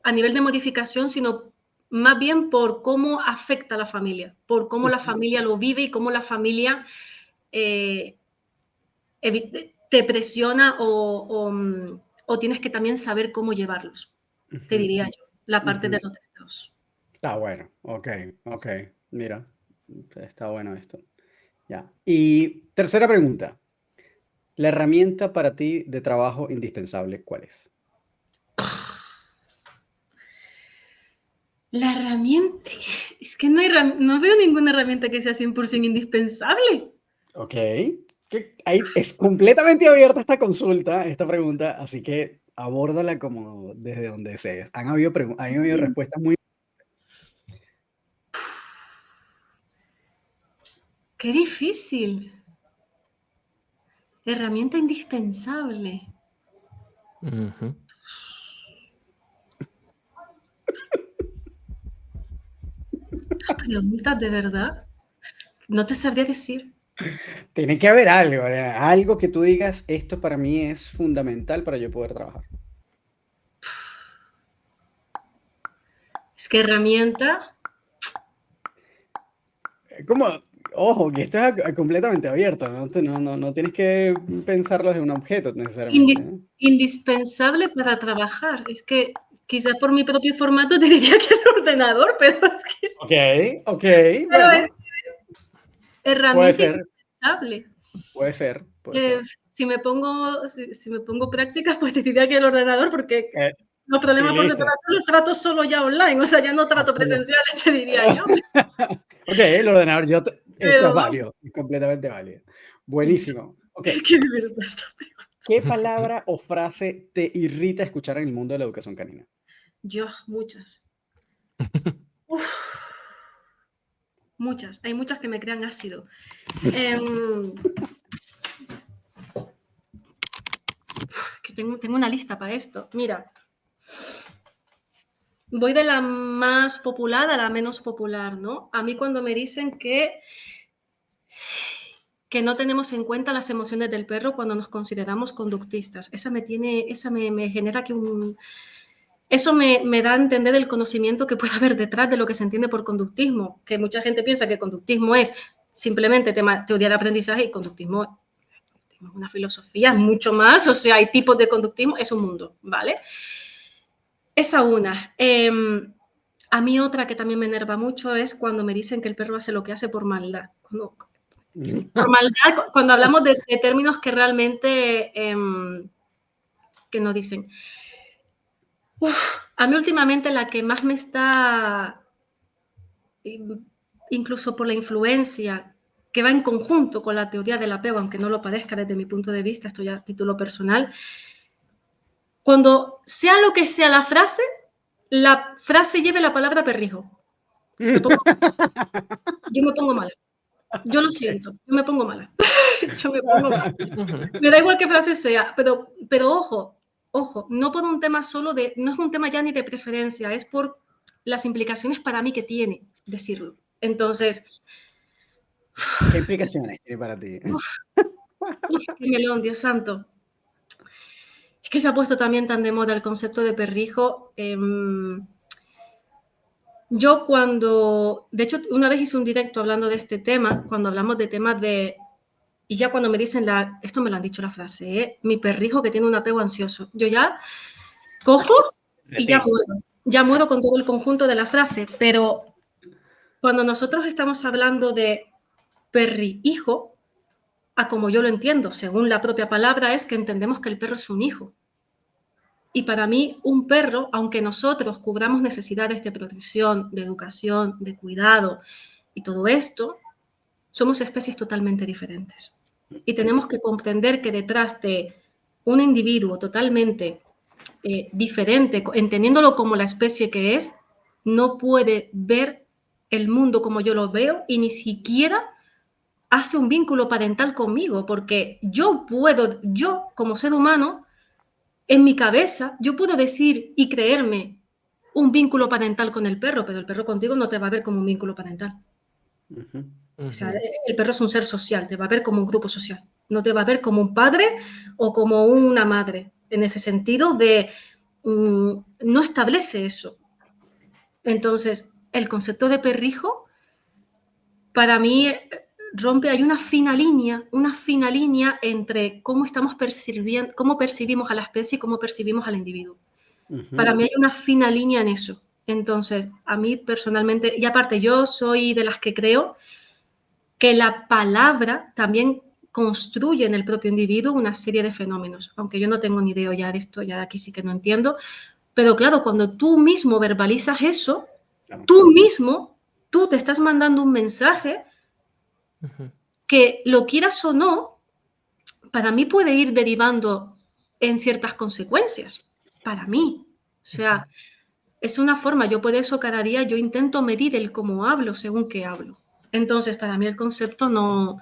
a nivel de modificación, sino más bien por cómo afecta a la familia, por cómo la ujú, familia lo vive y cómo la familia te presiona o tienes que también saber cómo llevarlos, te ujú, diría yo, la parte de ujú. los destrozos. Está bueno, ok, mira, está bueno esto. Ya. Y tercera pregunta, la herramienta para ti de trabajo indispensable, ¿cuál es? La herramienta, es que no veo ninguna herramienta que sea 100% indispensable. Ok, es completamente abierta esta consulta, esta pregunta, así que abórdala como desde donde desees. Han habido respuestas muy... Qué difícil. Herramienta indispensable. Ujú. Preguntas de verdad. No te sabría decir. Tiene que haber algo, algo que tú digas, esto para mí es fundamental para yo poder trabajar. Es que herramienta Como, ojo, que esto es completamente abierto, no tienes que pensarlo de un objeto necesariamente, ¿no? indispensable para trabajar. Es que quizás por mi propio formato te diría que el ordenador, pero es que Ok, pero bueno, es herramienta puede indispensable. puede ser. Si me pongo prácticas, pues te diría que el ordenador, porque Eh, los y problemas por listo. separación los trato solo ya online, o sea, ya no trato Así es. presenciales, te diría yo. Ok, el ordenador, esto Pero es válido, es completamente válido. Buenísimo. Ok, es que de verdad. ¿qué palabra o frase te irrita escuchar en el mundo de la educación canina? Yo, muchas. Uf, muchas. Hay muchas que me crean ácido. Que tengo una lista para esto. Mira, voy de la más popular a la menos popular, ¿no? A mí cuando me dicen que no tenemos en cuenta las emociones del perro cuando nos consideramos conductistas. Esa me genera que eso me da a entender el conocimiento que puede haber detrás de lo que se entiende por conductismo, que mucha gente piensa que conductismo es simplemente teoría de aprendizaje y conductismo es una filosofía mucho más, o sea, hay tipos de conductismo, es un mundo, ¿vale? Esa una. A mí otra que también me enerva mucho es cuando me dicen que el perro hace lo que hace por maldad. Por maldad, cuando hablamos de términos que realmente que no dicen. A mí últimamente la que más me está, incluso por la influencia, que va en conjunto con la teoría del apego, aunque no lo parezca desde mi punto de vista, esto ya a título personal, cuando sea lo que sea la frase lleve la palabra perrijo. Yo me pongo mala. Yo lo siento, yo me pongo mala. Yo me pongo mala. Me da igual qué frase sea, pero ojo, no por un tema solo no es un tema ya ni de preferencia, es por las implicaciones para mí que tiene decirlo. Entonces, ¿Qué implicaciones tiene para ti? qué melón, Dios santo. Es que se ha puesto también tan de moda el concepto de perrijo. Yo de hecho, una vez hice un directo hablando de este tema, cuando hablamos de temas y ya cuando me dicen esto me lo han dicho la frase, mi perrijo que tiene un apego ansioso. Yo ya cojo y ya muero con todo el conjunto de la frase, pero cuando nosotros estamos hablando de perri-hijo, a como yo lo entiendo, según la propia palabra, es que entendemos que el perro es un hijo. Y para mí, un perro, aunque nosotros cubramos necesidades de protección, de educación, de cuidado y todo esto, somos especies totalmente diferentes. Y tenemos que comprender que detrás de un individuo totalmente diferente, entendiéndolo como la especie que es, no puede ver el mundo como yo lo veo y ni siquiera hace un vínculo parental conmigo, porque yo como ser humano, en mi cabeza, yo puedo decir y creerme un vínculo parental con el perro, pero el perro contigo no te va a ver como un vínculo parental. Ujú. O sea, el perro es un ser social, te va a ver como un grupo social, no te va a ver como un padre o como una madre. En ese sentido no establece eso. Entonces, el concepto de perrijo, para mí, hay una fina línea entre cómo estamos percibiendo, cómo percibimos a la especie y cómo percibimos al individuo. Ujú. Para mí hay una fina línea en eso. Entonces, a mí personalmente, y aparte yo soy de las que creo que la palabra también construye en el propio individuo una serie de fenómenos, aunque yo no tengo ni idea ya de esto, ya aquí sí que no entiendo, pero claro, cuando tú mismo verbalizas eso, Claro. tú te estás mandando un mensaje que, lo quieras o no, para mí puede ir derivando en ciertas consecuencias, para mí. O sea, es una forma, yo por eso cada día yo intento medir el cómo hablo según qué hablo. Entonces, para mí el concepto no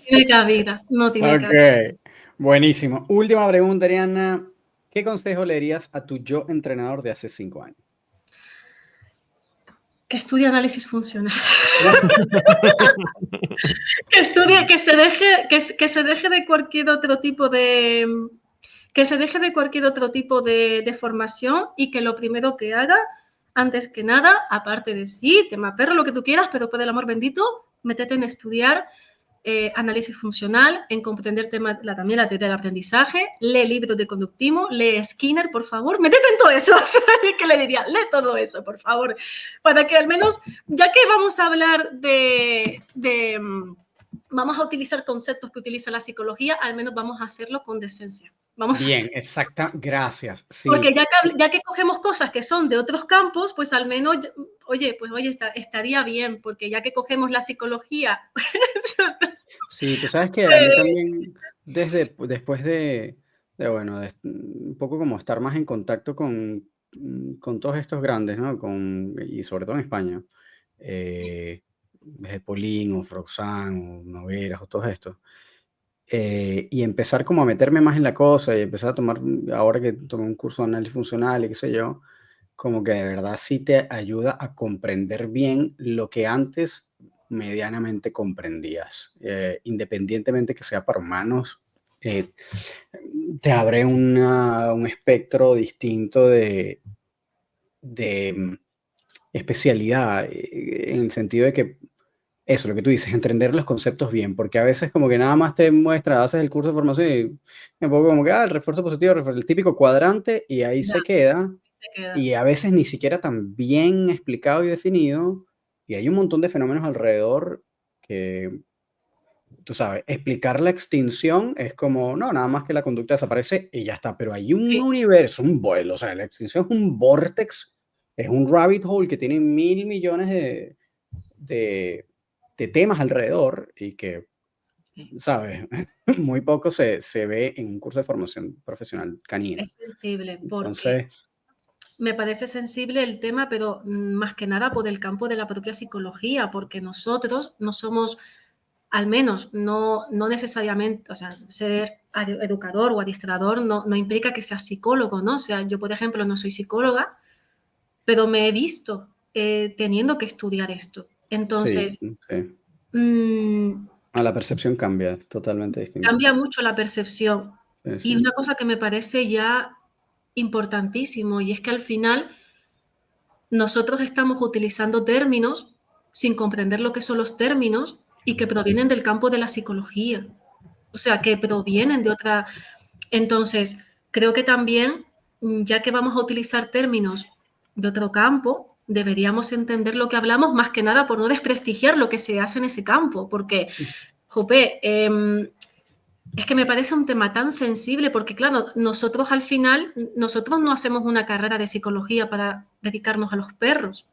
tiene cabida, no tiene cabida. Ok, buenísimo. Última pregunta, Ariana. ¿Qué consejo le darías a tu yo entrenador de hace 5 años? Que estudie análisis funcional. Que estudie, que se deje de cualquier otro tipo de... Que se deje de cualquier otro tipo de formación y que lo primero que haga, antes que nada, aparte de sí, tema perro, lo que tú quieras, pero por el amor bendito, métete en estudiar análisis funcional, en comprender también la teoría del aprendizaje, lee libros de conductismo, lee Skinner, por favor, métete en todo eso. ¿Qué le diría? Lee todo eso, por favor, para que al menos, ya que vamos a hablar vamos a utilizar conceptos que utiliza la psicología, al menos vamos a hacerlo con decencia. Bien, exacta, gracias. Sí. Porque ya que cogemos cosas que son de otros campos, pues al menos, oye, estaría bien, porque ya que cogemos la psicología... Sí, tú sabes que a mí también, después bueno, un poco como estar más en contacto con todos estos grandes, ¿no? Y sobre todo en España, desde Polín o Froxán o Nogueras o todos estos. Y empezar como a meterme más en la cosa y empezar a tomar, ahora que tomé un curso de análisis funcional y qué sé yo, como que de verdad sí te ayuda a comprender bien lo que antes medianamente comprendías, independientemente que sea para humanos, te abre un espectro distinto de especialidad, en el sentido de que eso, lo que tú dices, entender los conceptos bien, porque a veces como que nada más te muestra, haces el curso de formación y un poco como que, el refuerzo positivo, el típico cuadrante, y ahí se queda, y a veces ni siquiera tan bien explicado y definido, y hay un montón de fenómenos alrededor que, tú sabes, explicar la extinción es como, no, nada más que la conducta desaparece y ya está, pero hay un universo, un vuelo, o sea, la extinción es un vortex, es un rabbit hole que tiene 1.000 millones de temas alrededor y que, ¿sabes? Muy poco se ve en un curso de formación profesional canina. Es sensible, porque Entonces, me parece sensible el tema, pero más que nada por el campo de la propia psicología, porque nosotros no somos, al menos, no necesariamente, o sea, ser educador o adiestrador no implica que seas psicólogo, ¿no? O sea, yo, por ejemplo, no soy psicóloga, pero me he visto teniendo que estudiar esto. Entonces, sí. La percepción cambia, totalmente distinto. cambia mucho la percepción. Sí. Y una cosa que me parece ya importantísimo, y es que al final nosotros estamos utilizando términos sin comprender lo que son los términos y que provienen del campo de la psicología. O sea, que provienen de otra... Entonces, creo que también, ya que vamos a utilizar términos de otro campo, deberíamos entender lo que hablamos, más que nada por no desprestigiar lo que se hace en ese campo, porque, jope, es que me parece un tema tan sensible, porque claro, nosotros al final, nosotros no hacemos una carrera de psicología para dedicarnos a los perros.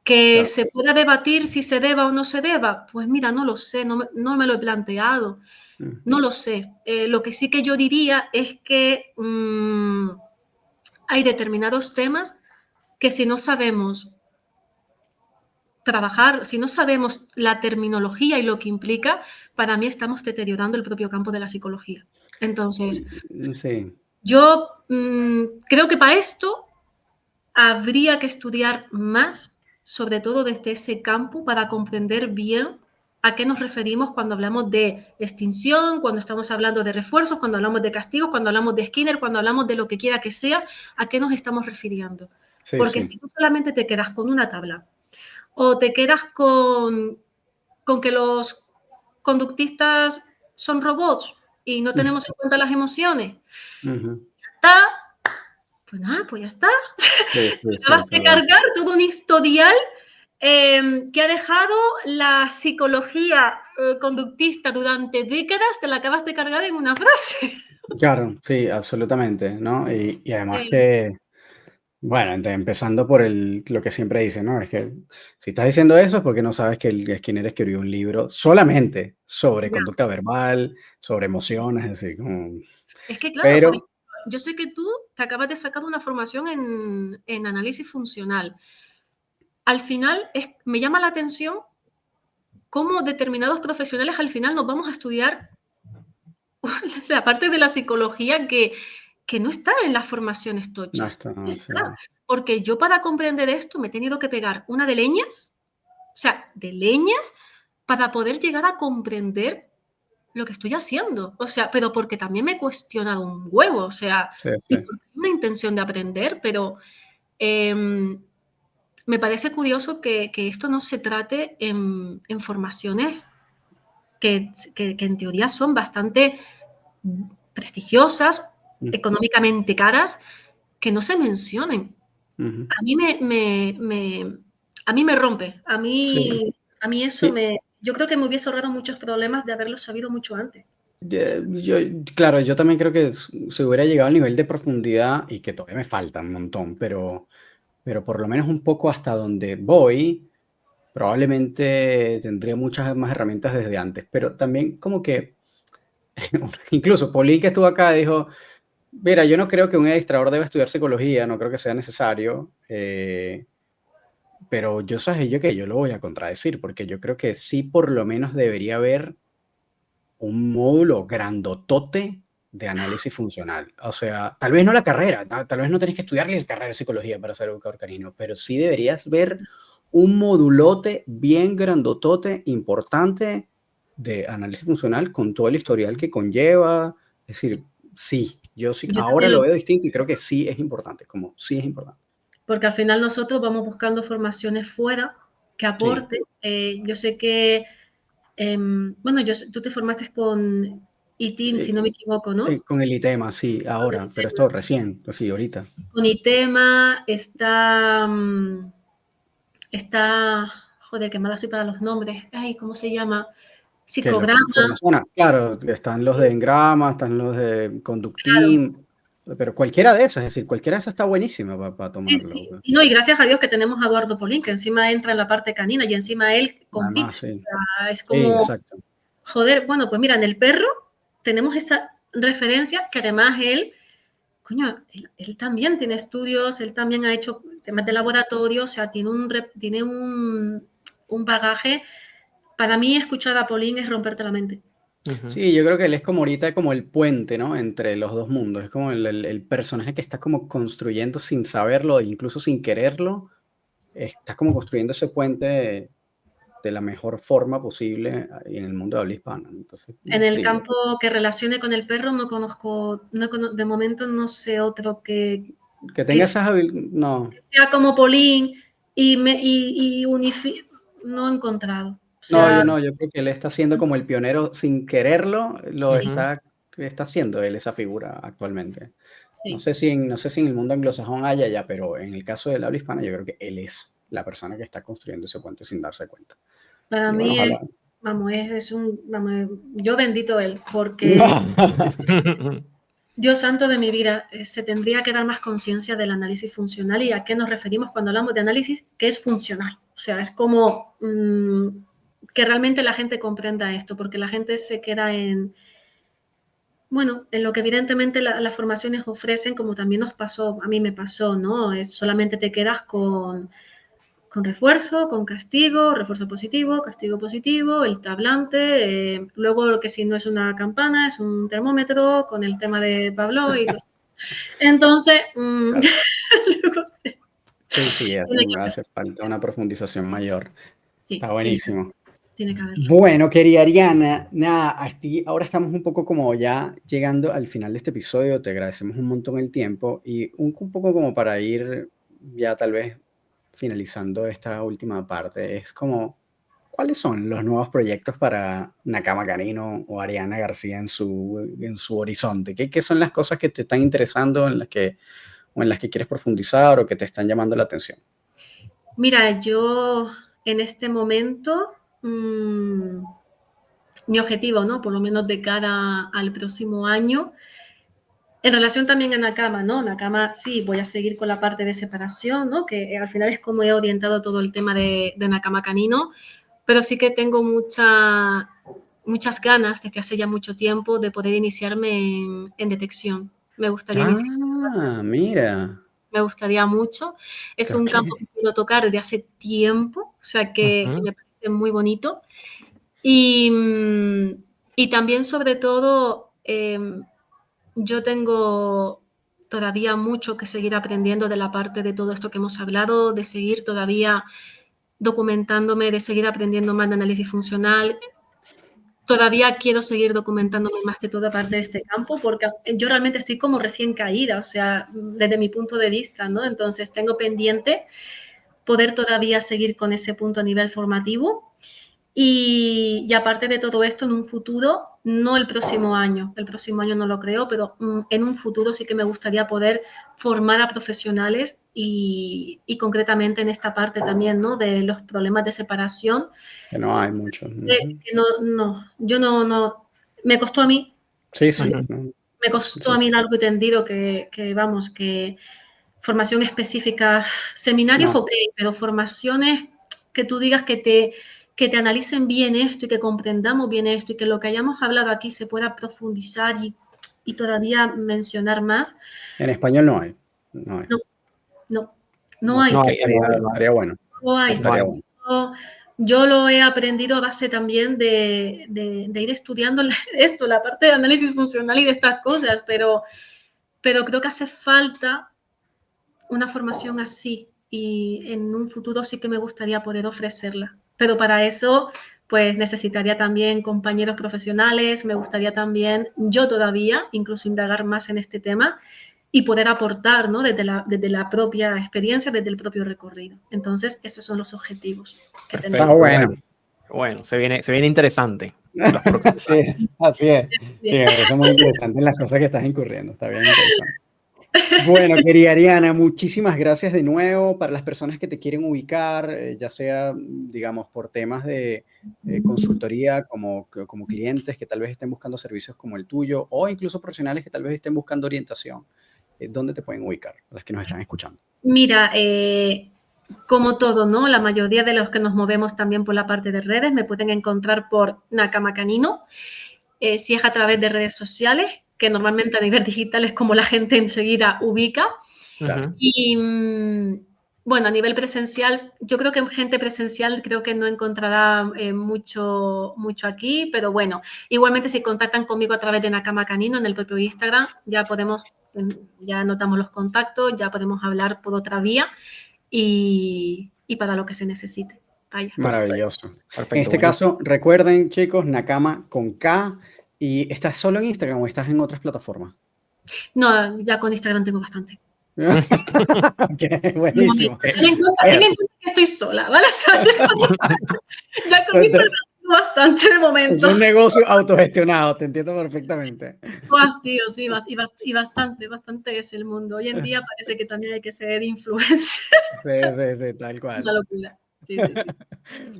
Que Claro. se pueda debatir si se deba o no se deba, pues mira, no lo sé, no me lo he planteado. No lo sé. Lo que sí que yo diría es que hay determinados temas que si no sabemos trabajar, si no sabemos la terminología y lo que implica, para mí estamos deteriorando el propio campo de la psicología. Entonces, Sí, yo creo que para esto habría que estudiar más, sobre todo desde ese campo, para comprender bien a qué nos referimos cuando hablamos de extinción, cuando estamos hablando de refuerzos, cuando hablamos de castigos, cuando hablamos de Skinner, cuando hablamos de lo que quiera que sea, a qué nos estamos refiriendo. sí, Porque sí. si tú solamente te quedas con una tabla o te quedas con que los conductistas son robots y no tenemos en cuenta las emociones, Ujú. está, pues nada, pues ya está. Sí, sí, sí, Acabas es de verdad. cargar todo un historial que ha dejado la psicología conductista durante décadas, te la acabas de cargar en una frase. Claro, sí, absolutamente, ¿no? Y además Eh, que, bueno, empezando por lo que siempre dicen, ¿no? Es que si estás diciendo eso es porque no sabes que el Skinner escribió un libro solamente sobre ya. conducta verbal, sobre emociones, es decir, como... Es que, claro, por Pero, ejemplo, yo sé que tú te acabas de sacar una formación en análisis funcional. Al final, me llama la atención cómo determinados profesionales al final nos vamos a estudiar la parte de la psicología que no está en las formaciones no tochas. está, No sí. está. Porque yo para comprender esto me he tenido que pegar una de leñas, o sea, de leñas, para poder llegar a comprender lo que estoy haciendo. O sea, pero porque también me he cuestionado un huevo, o sea, Sí, y sí. porque tengo una intención de aprender, pero me parece curioso que esto no se trate en formaciones que en teoría son bastante prestigiosas, Mm, económicamente caras, que no se mencionen. ujú. A mí a mí me rompe. Sí, A mí eso sí. yo creo que me hubiese ahorrado muchos problemas de haberlo sabido mucho antes. Claro, yo también creo que se hubiera llegado al nivel de profundidad y que todavía me falta un montón, pero por lo menos un poco hasta donde voy, probablemente tendría muchas más herramientas desde antes, pero también como que, incluso Pauline que estuvo acá dijo, mira, yo no creo que un administrador deba estudiar psicología, no creo que sea necesario, pero yo sabes yo que yo lo voy a contradecir, porque yo creo que sí por lo menos debería haber un módulo grandotote de análisis funcional. O sea, tal vez no la carrera, tal vez no tenés que estudiar la carrera de psicología para ser educador canino, pero sí deberías ver un modulote bien grandotote, importante de análisis funcional con todo el historial que conlleva. Es decir, sí, yo sí, Yo ahora también lo lo veo distinto y creo que sí es importante, como sí es importante. porque al final nosotros vamos buscando formaciones fuera que Sí, aporten. Yo sé que, bueno, tú te formaste con ITIM, si no me equivoco, ¿no? con el ITEMA, sí, Con ahora, pero ITEMA, esto recién, sí, ahorita. con ITEMA está, está, joder, qué mala soy para los nombres. Ay, ¿cómo se llama? Que los Psicograma. formaciones, claro, están los de Engrama, están los de Claro. Conductim, pero cualquiera de esas, es decir, cualquiera de esas está buenísima para Sí, tomarlo, sí. pues. Y no, y gracias a Dios que tenemos a Eduardo Polín, que encima entra en la parte canina y encima él compite. Además, sí, O sea, es sí, como, exacto. joder, bueno, pues mira, en el perro tenemos esa referencia que además él, coño, él también tiene estudios, él también ha hecho temas de laboratorio, o sea, tiene un bagaje. Para mí, escuchar a Polín es romperte la mente. Ujú. Sí, yo creo que él es como ahorita como el puente, ¿no? Entre los dos mundos, es como el personaje que está como construyendo sin saberlo, incluso sin quererlo, está como construyendo ese puente de la mejor forma posible en el mundo de habla hispana. Entonces, En el sí, campo que relacione con el perro no conozco, de momento no sé otro que que tenga esas habilidades, no. sea como Polín no he encontrado. O No, sea, yo creo que él está siendo como el pionero sin quererlo, lo Ujú. está haciendo él esa figura actualmente. sí, No sé si en el mundo anglosajón haya ya, pero en el caso del habla hispana yo creo que él es la persona que está construyendo ese puente sin darse cuenta. para Y bueno, mí ojalá. yo bendito él, porque Dios santo de mi vida, se tendría que dar más conciencia del análisis funcional y a qué nos referimos cuando hablamos de análisis que es funcional. O sea, es como que realmente la gente comprenda esto, porque la gente se queda bueno, en lo que evidentemente las formaciones ofrecen, como también nos pasó, a mí me pasó, ¿no? Solamente te quedas con con refuerzo, con castigo, refuerzo positivo, castigo positivo, el tablante, luego lo que si no es una campana, es un termómetro con el tema de Pavlov y todo. Entonces, luego, Sí, hace falta una profundización mayor. sí, Está buenísimo. tiene que haberlo. Bueno, querida Ariana, nada, ahora estamos un poco como ya llegando al final de este episodio, te agradecemos un montón el tiempo y un poco como para ir ya tal vez finalizando esta última parte, es como, ¿cuáles son los nuevos proyectos para Nakama Canino o Ariana García en su horizonte? ¿Qué son las cosas que te están interesando, o en las que quieres profundizar o que te están llamando la atención? Mira, yo en este momento, mi objetivo, ¿no? Por lo menos de cara al próximo año, en relación también a Nakama, ¿no? Nakama, sí, voy a seguir con la parte de separación, ¿no? Que al final es como he orientado todo el tema de Nakama Canino, pero sí que tengo muchas ganas desde hace ya mucho tiempo de poder iniciarme en detección. Me gustaría Mira. Me gustaría mucho. Es un campo que quiero tocar desde hace tiempo, o sea que me parece muy bonito. Y también, sobre todo, yo tengo todavía mucho que seguir aprendiendo de la parte de todo esto que hemos hablado, de seguir todavía documentándome, de seguir aprendiendo más de análisis funcional. Todavía quiero seguir documentándome más de toda parte de este campo porque yo realmente estoy como recién caída, o sea, desde mi punto de vista, ¿no? Entonces tengo pendiente poder todavía seguir con ese punto a nivel formativo y aparte de todo esto, en un futuro, no el próximo año no lo creo, pero en un futuro sí que me gustaría poder formar a profesionales y concretamente en esta parte también, ¿no? De los problemas de separación. Que no hay muchos. Yo no, me costó a mí. Sí. Me costó a mí largo y tendido que formación específica, seminarios, ok, pero formaciones que tú digas que te analicen bien esto y que comprendamos bien esto y que lo que hayamos hablado aquí se pueda profundizar y todavía mencionar más. En español no hay. No hay. Estaría bueno. No hay. Yo lo he aprendido a base también de ir estudiando esto, la parte de análisis funcional y de estas cosas, pero creo que hace falta una formación así y en un futuro sí que me gustaría poder ofrecerla. Pero para eso, pues necesitaría también compañeros profesionales, me gustaría también yo todavía incluso indagar más en este tema y poder aportar, ¿no? desde la propia experiencia, desde el propio recorrido. Entonces, esos son los objetivos que tenemos. Está bueno, se viene interesante. Sí, así es. Sí, me parece muy interesante en las cosas que estás incurriendo. Está bien interesante. Bueno, querida Ariana, muchísimas gracias de nuevo. Para las personas que te quieren ubicar, ya sea, digamos, por temas de consultoría como clientes que tal vez estén buscando servicios como el tuyo o incluso profesionales que tal vez estén buscando orientación, ¿dónde te pueden ubicar las que nos están escuchando? Mira, como todo, ¿no? La mayoría de los que nos movemos también por la parte de redes me pueden encontrar por Nakama Canino. Si es a través de redes sociales, que normalmente a nivel digital es como la gente enseguida ubica. Y bueno, a nivel presencial, yo creo que gente presencial creo que no encontrará mucho aquí, pero bueno, igualmente si contactan conmigo a través de Nakama Canino en el propio Instagram, ya anotamos los contactos, ya podemos hablar por otra vía y para lo que se necesite. Vaya. Maravilloso. Perfecto, en este caso, recuerden, chicos, Nakama con K. ¿Y estás solo en Instagram o estás en otras plataformas? No, ya con Instagram tengo bastante. Okay, buenísimo. Ten en cuenta que estoy sola, ¿vale? Ya con Instagram tengo bastante de momento. Es un negocio autogestionado, te entiendo perfectamente. Tío, sí, y bastante es el mundo. Hoy en día parece que también hay que ser influencer. Sí, tal cual. Una locura. Sí.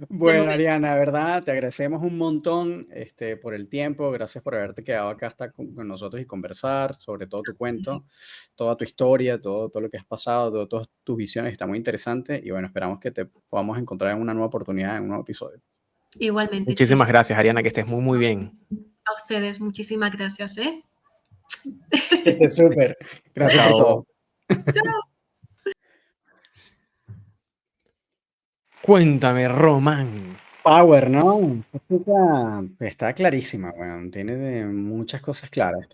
Bueno, Ariana, ¿verdad? Te agradecemos un montón por el tiempo. Gracias por haberte quedado acá hasta con nosotros y conversar sobre todo tu cuento, toda tu historia, todo lo que has pasado, todas tus visiones. Está muy interesante y bueno, esperamos que te podamos encontrar en una nueva oportunidad, en un nuevo episodio. Igualmente. Muchísimas gracias, Ariana, que estés muy, muy bien. A ustedes, muchísimas gracias, ¿eh? Que estés súper. Gracias por todo. Chao. Cuéntame, Román. Power, ¿no? Esta chica está clarísima, weón. Tiene muchas cosas claras.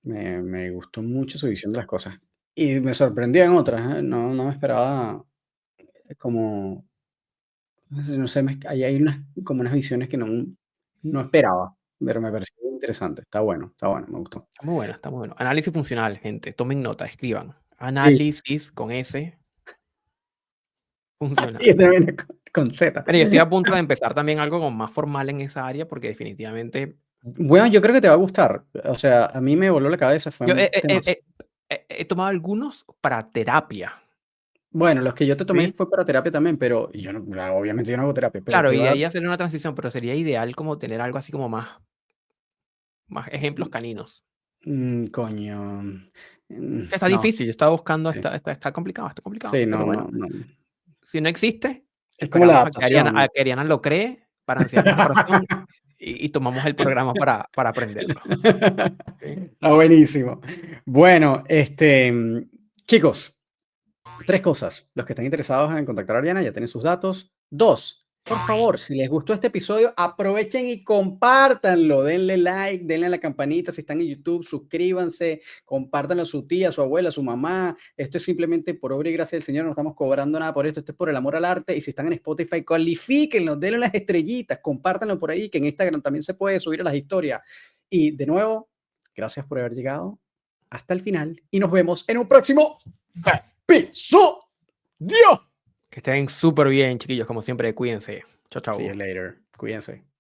Me gustó mucho su visión de las cosas. Y me sorprendió en otras, ¿eh? No me esperaba como, no sé, hay como unas visiones que no esperaba, pero me pareció interesante. Está bueno, me gustó. Está muy bueno, está muy bueno. Análisis funcional, gente. Tomen nota, escriban. Sí, Análisis con S funcional. y también con Z. Pero yo estoy a punto de empezar también algo como más formal en esa área porque definitivamente Bueno, yo creo que te va a gustar. O sea, a mí me voló la cabeza, fue yo un temazo. he tomado algunos para terapia. Bueno, los que yo te tomé ¿Sí? fue para terapia también, pero yo no, obviamente yo no hago terapia, pero Claro, te y de va a... ahí hacer una transición, pero sería ideal como tener algo así como más ejemplos caninos. Coño. Está No, difícil, yo estaba buscando, sí, está complicado, sí, pero no, bueno, no, no. si no existe, Es como la esperamos adaptación. a que Ariana lo cree para ancianos de corazón y tomamos el programa para aprenderlo. ¿Sí? Está buenísimo. Bueno, chicos, 3 cosas. Los que estén interesados en contactar a Ariana ya tienen sus datos. 2, por favor, si les gustó este episodio, aprovechen y compártanlo. Denle like, denle a la campanita si están en YouTube, suscríbanse, compártanlo a su tía, a su abuela, a su mamá. Esto es simplemente por obra y gracia del Señor, no estamos cobrando nada por esto. Esto es por el amor al arte. Y si están en Spotify, califíquenlo, denle las estrellitas, compártanlo por ahí, que en Instagram también se puede subir a las historias. Y de nuevo, gracias por haber llegado hasta el final y nos vemos en un próximo episodio. Que estén súper bien, chiquillos, como siempre, cuídense. Chao, See you chao. later. Cuídense.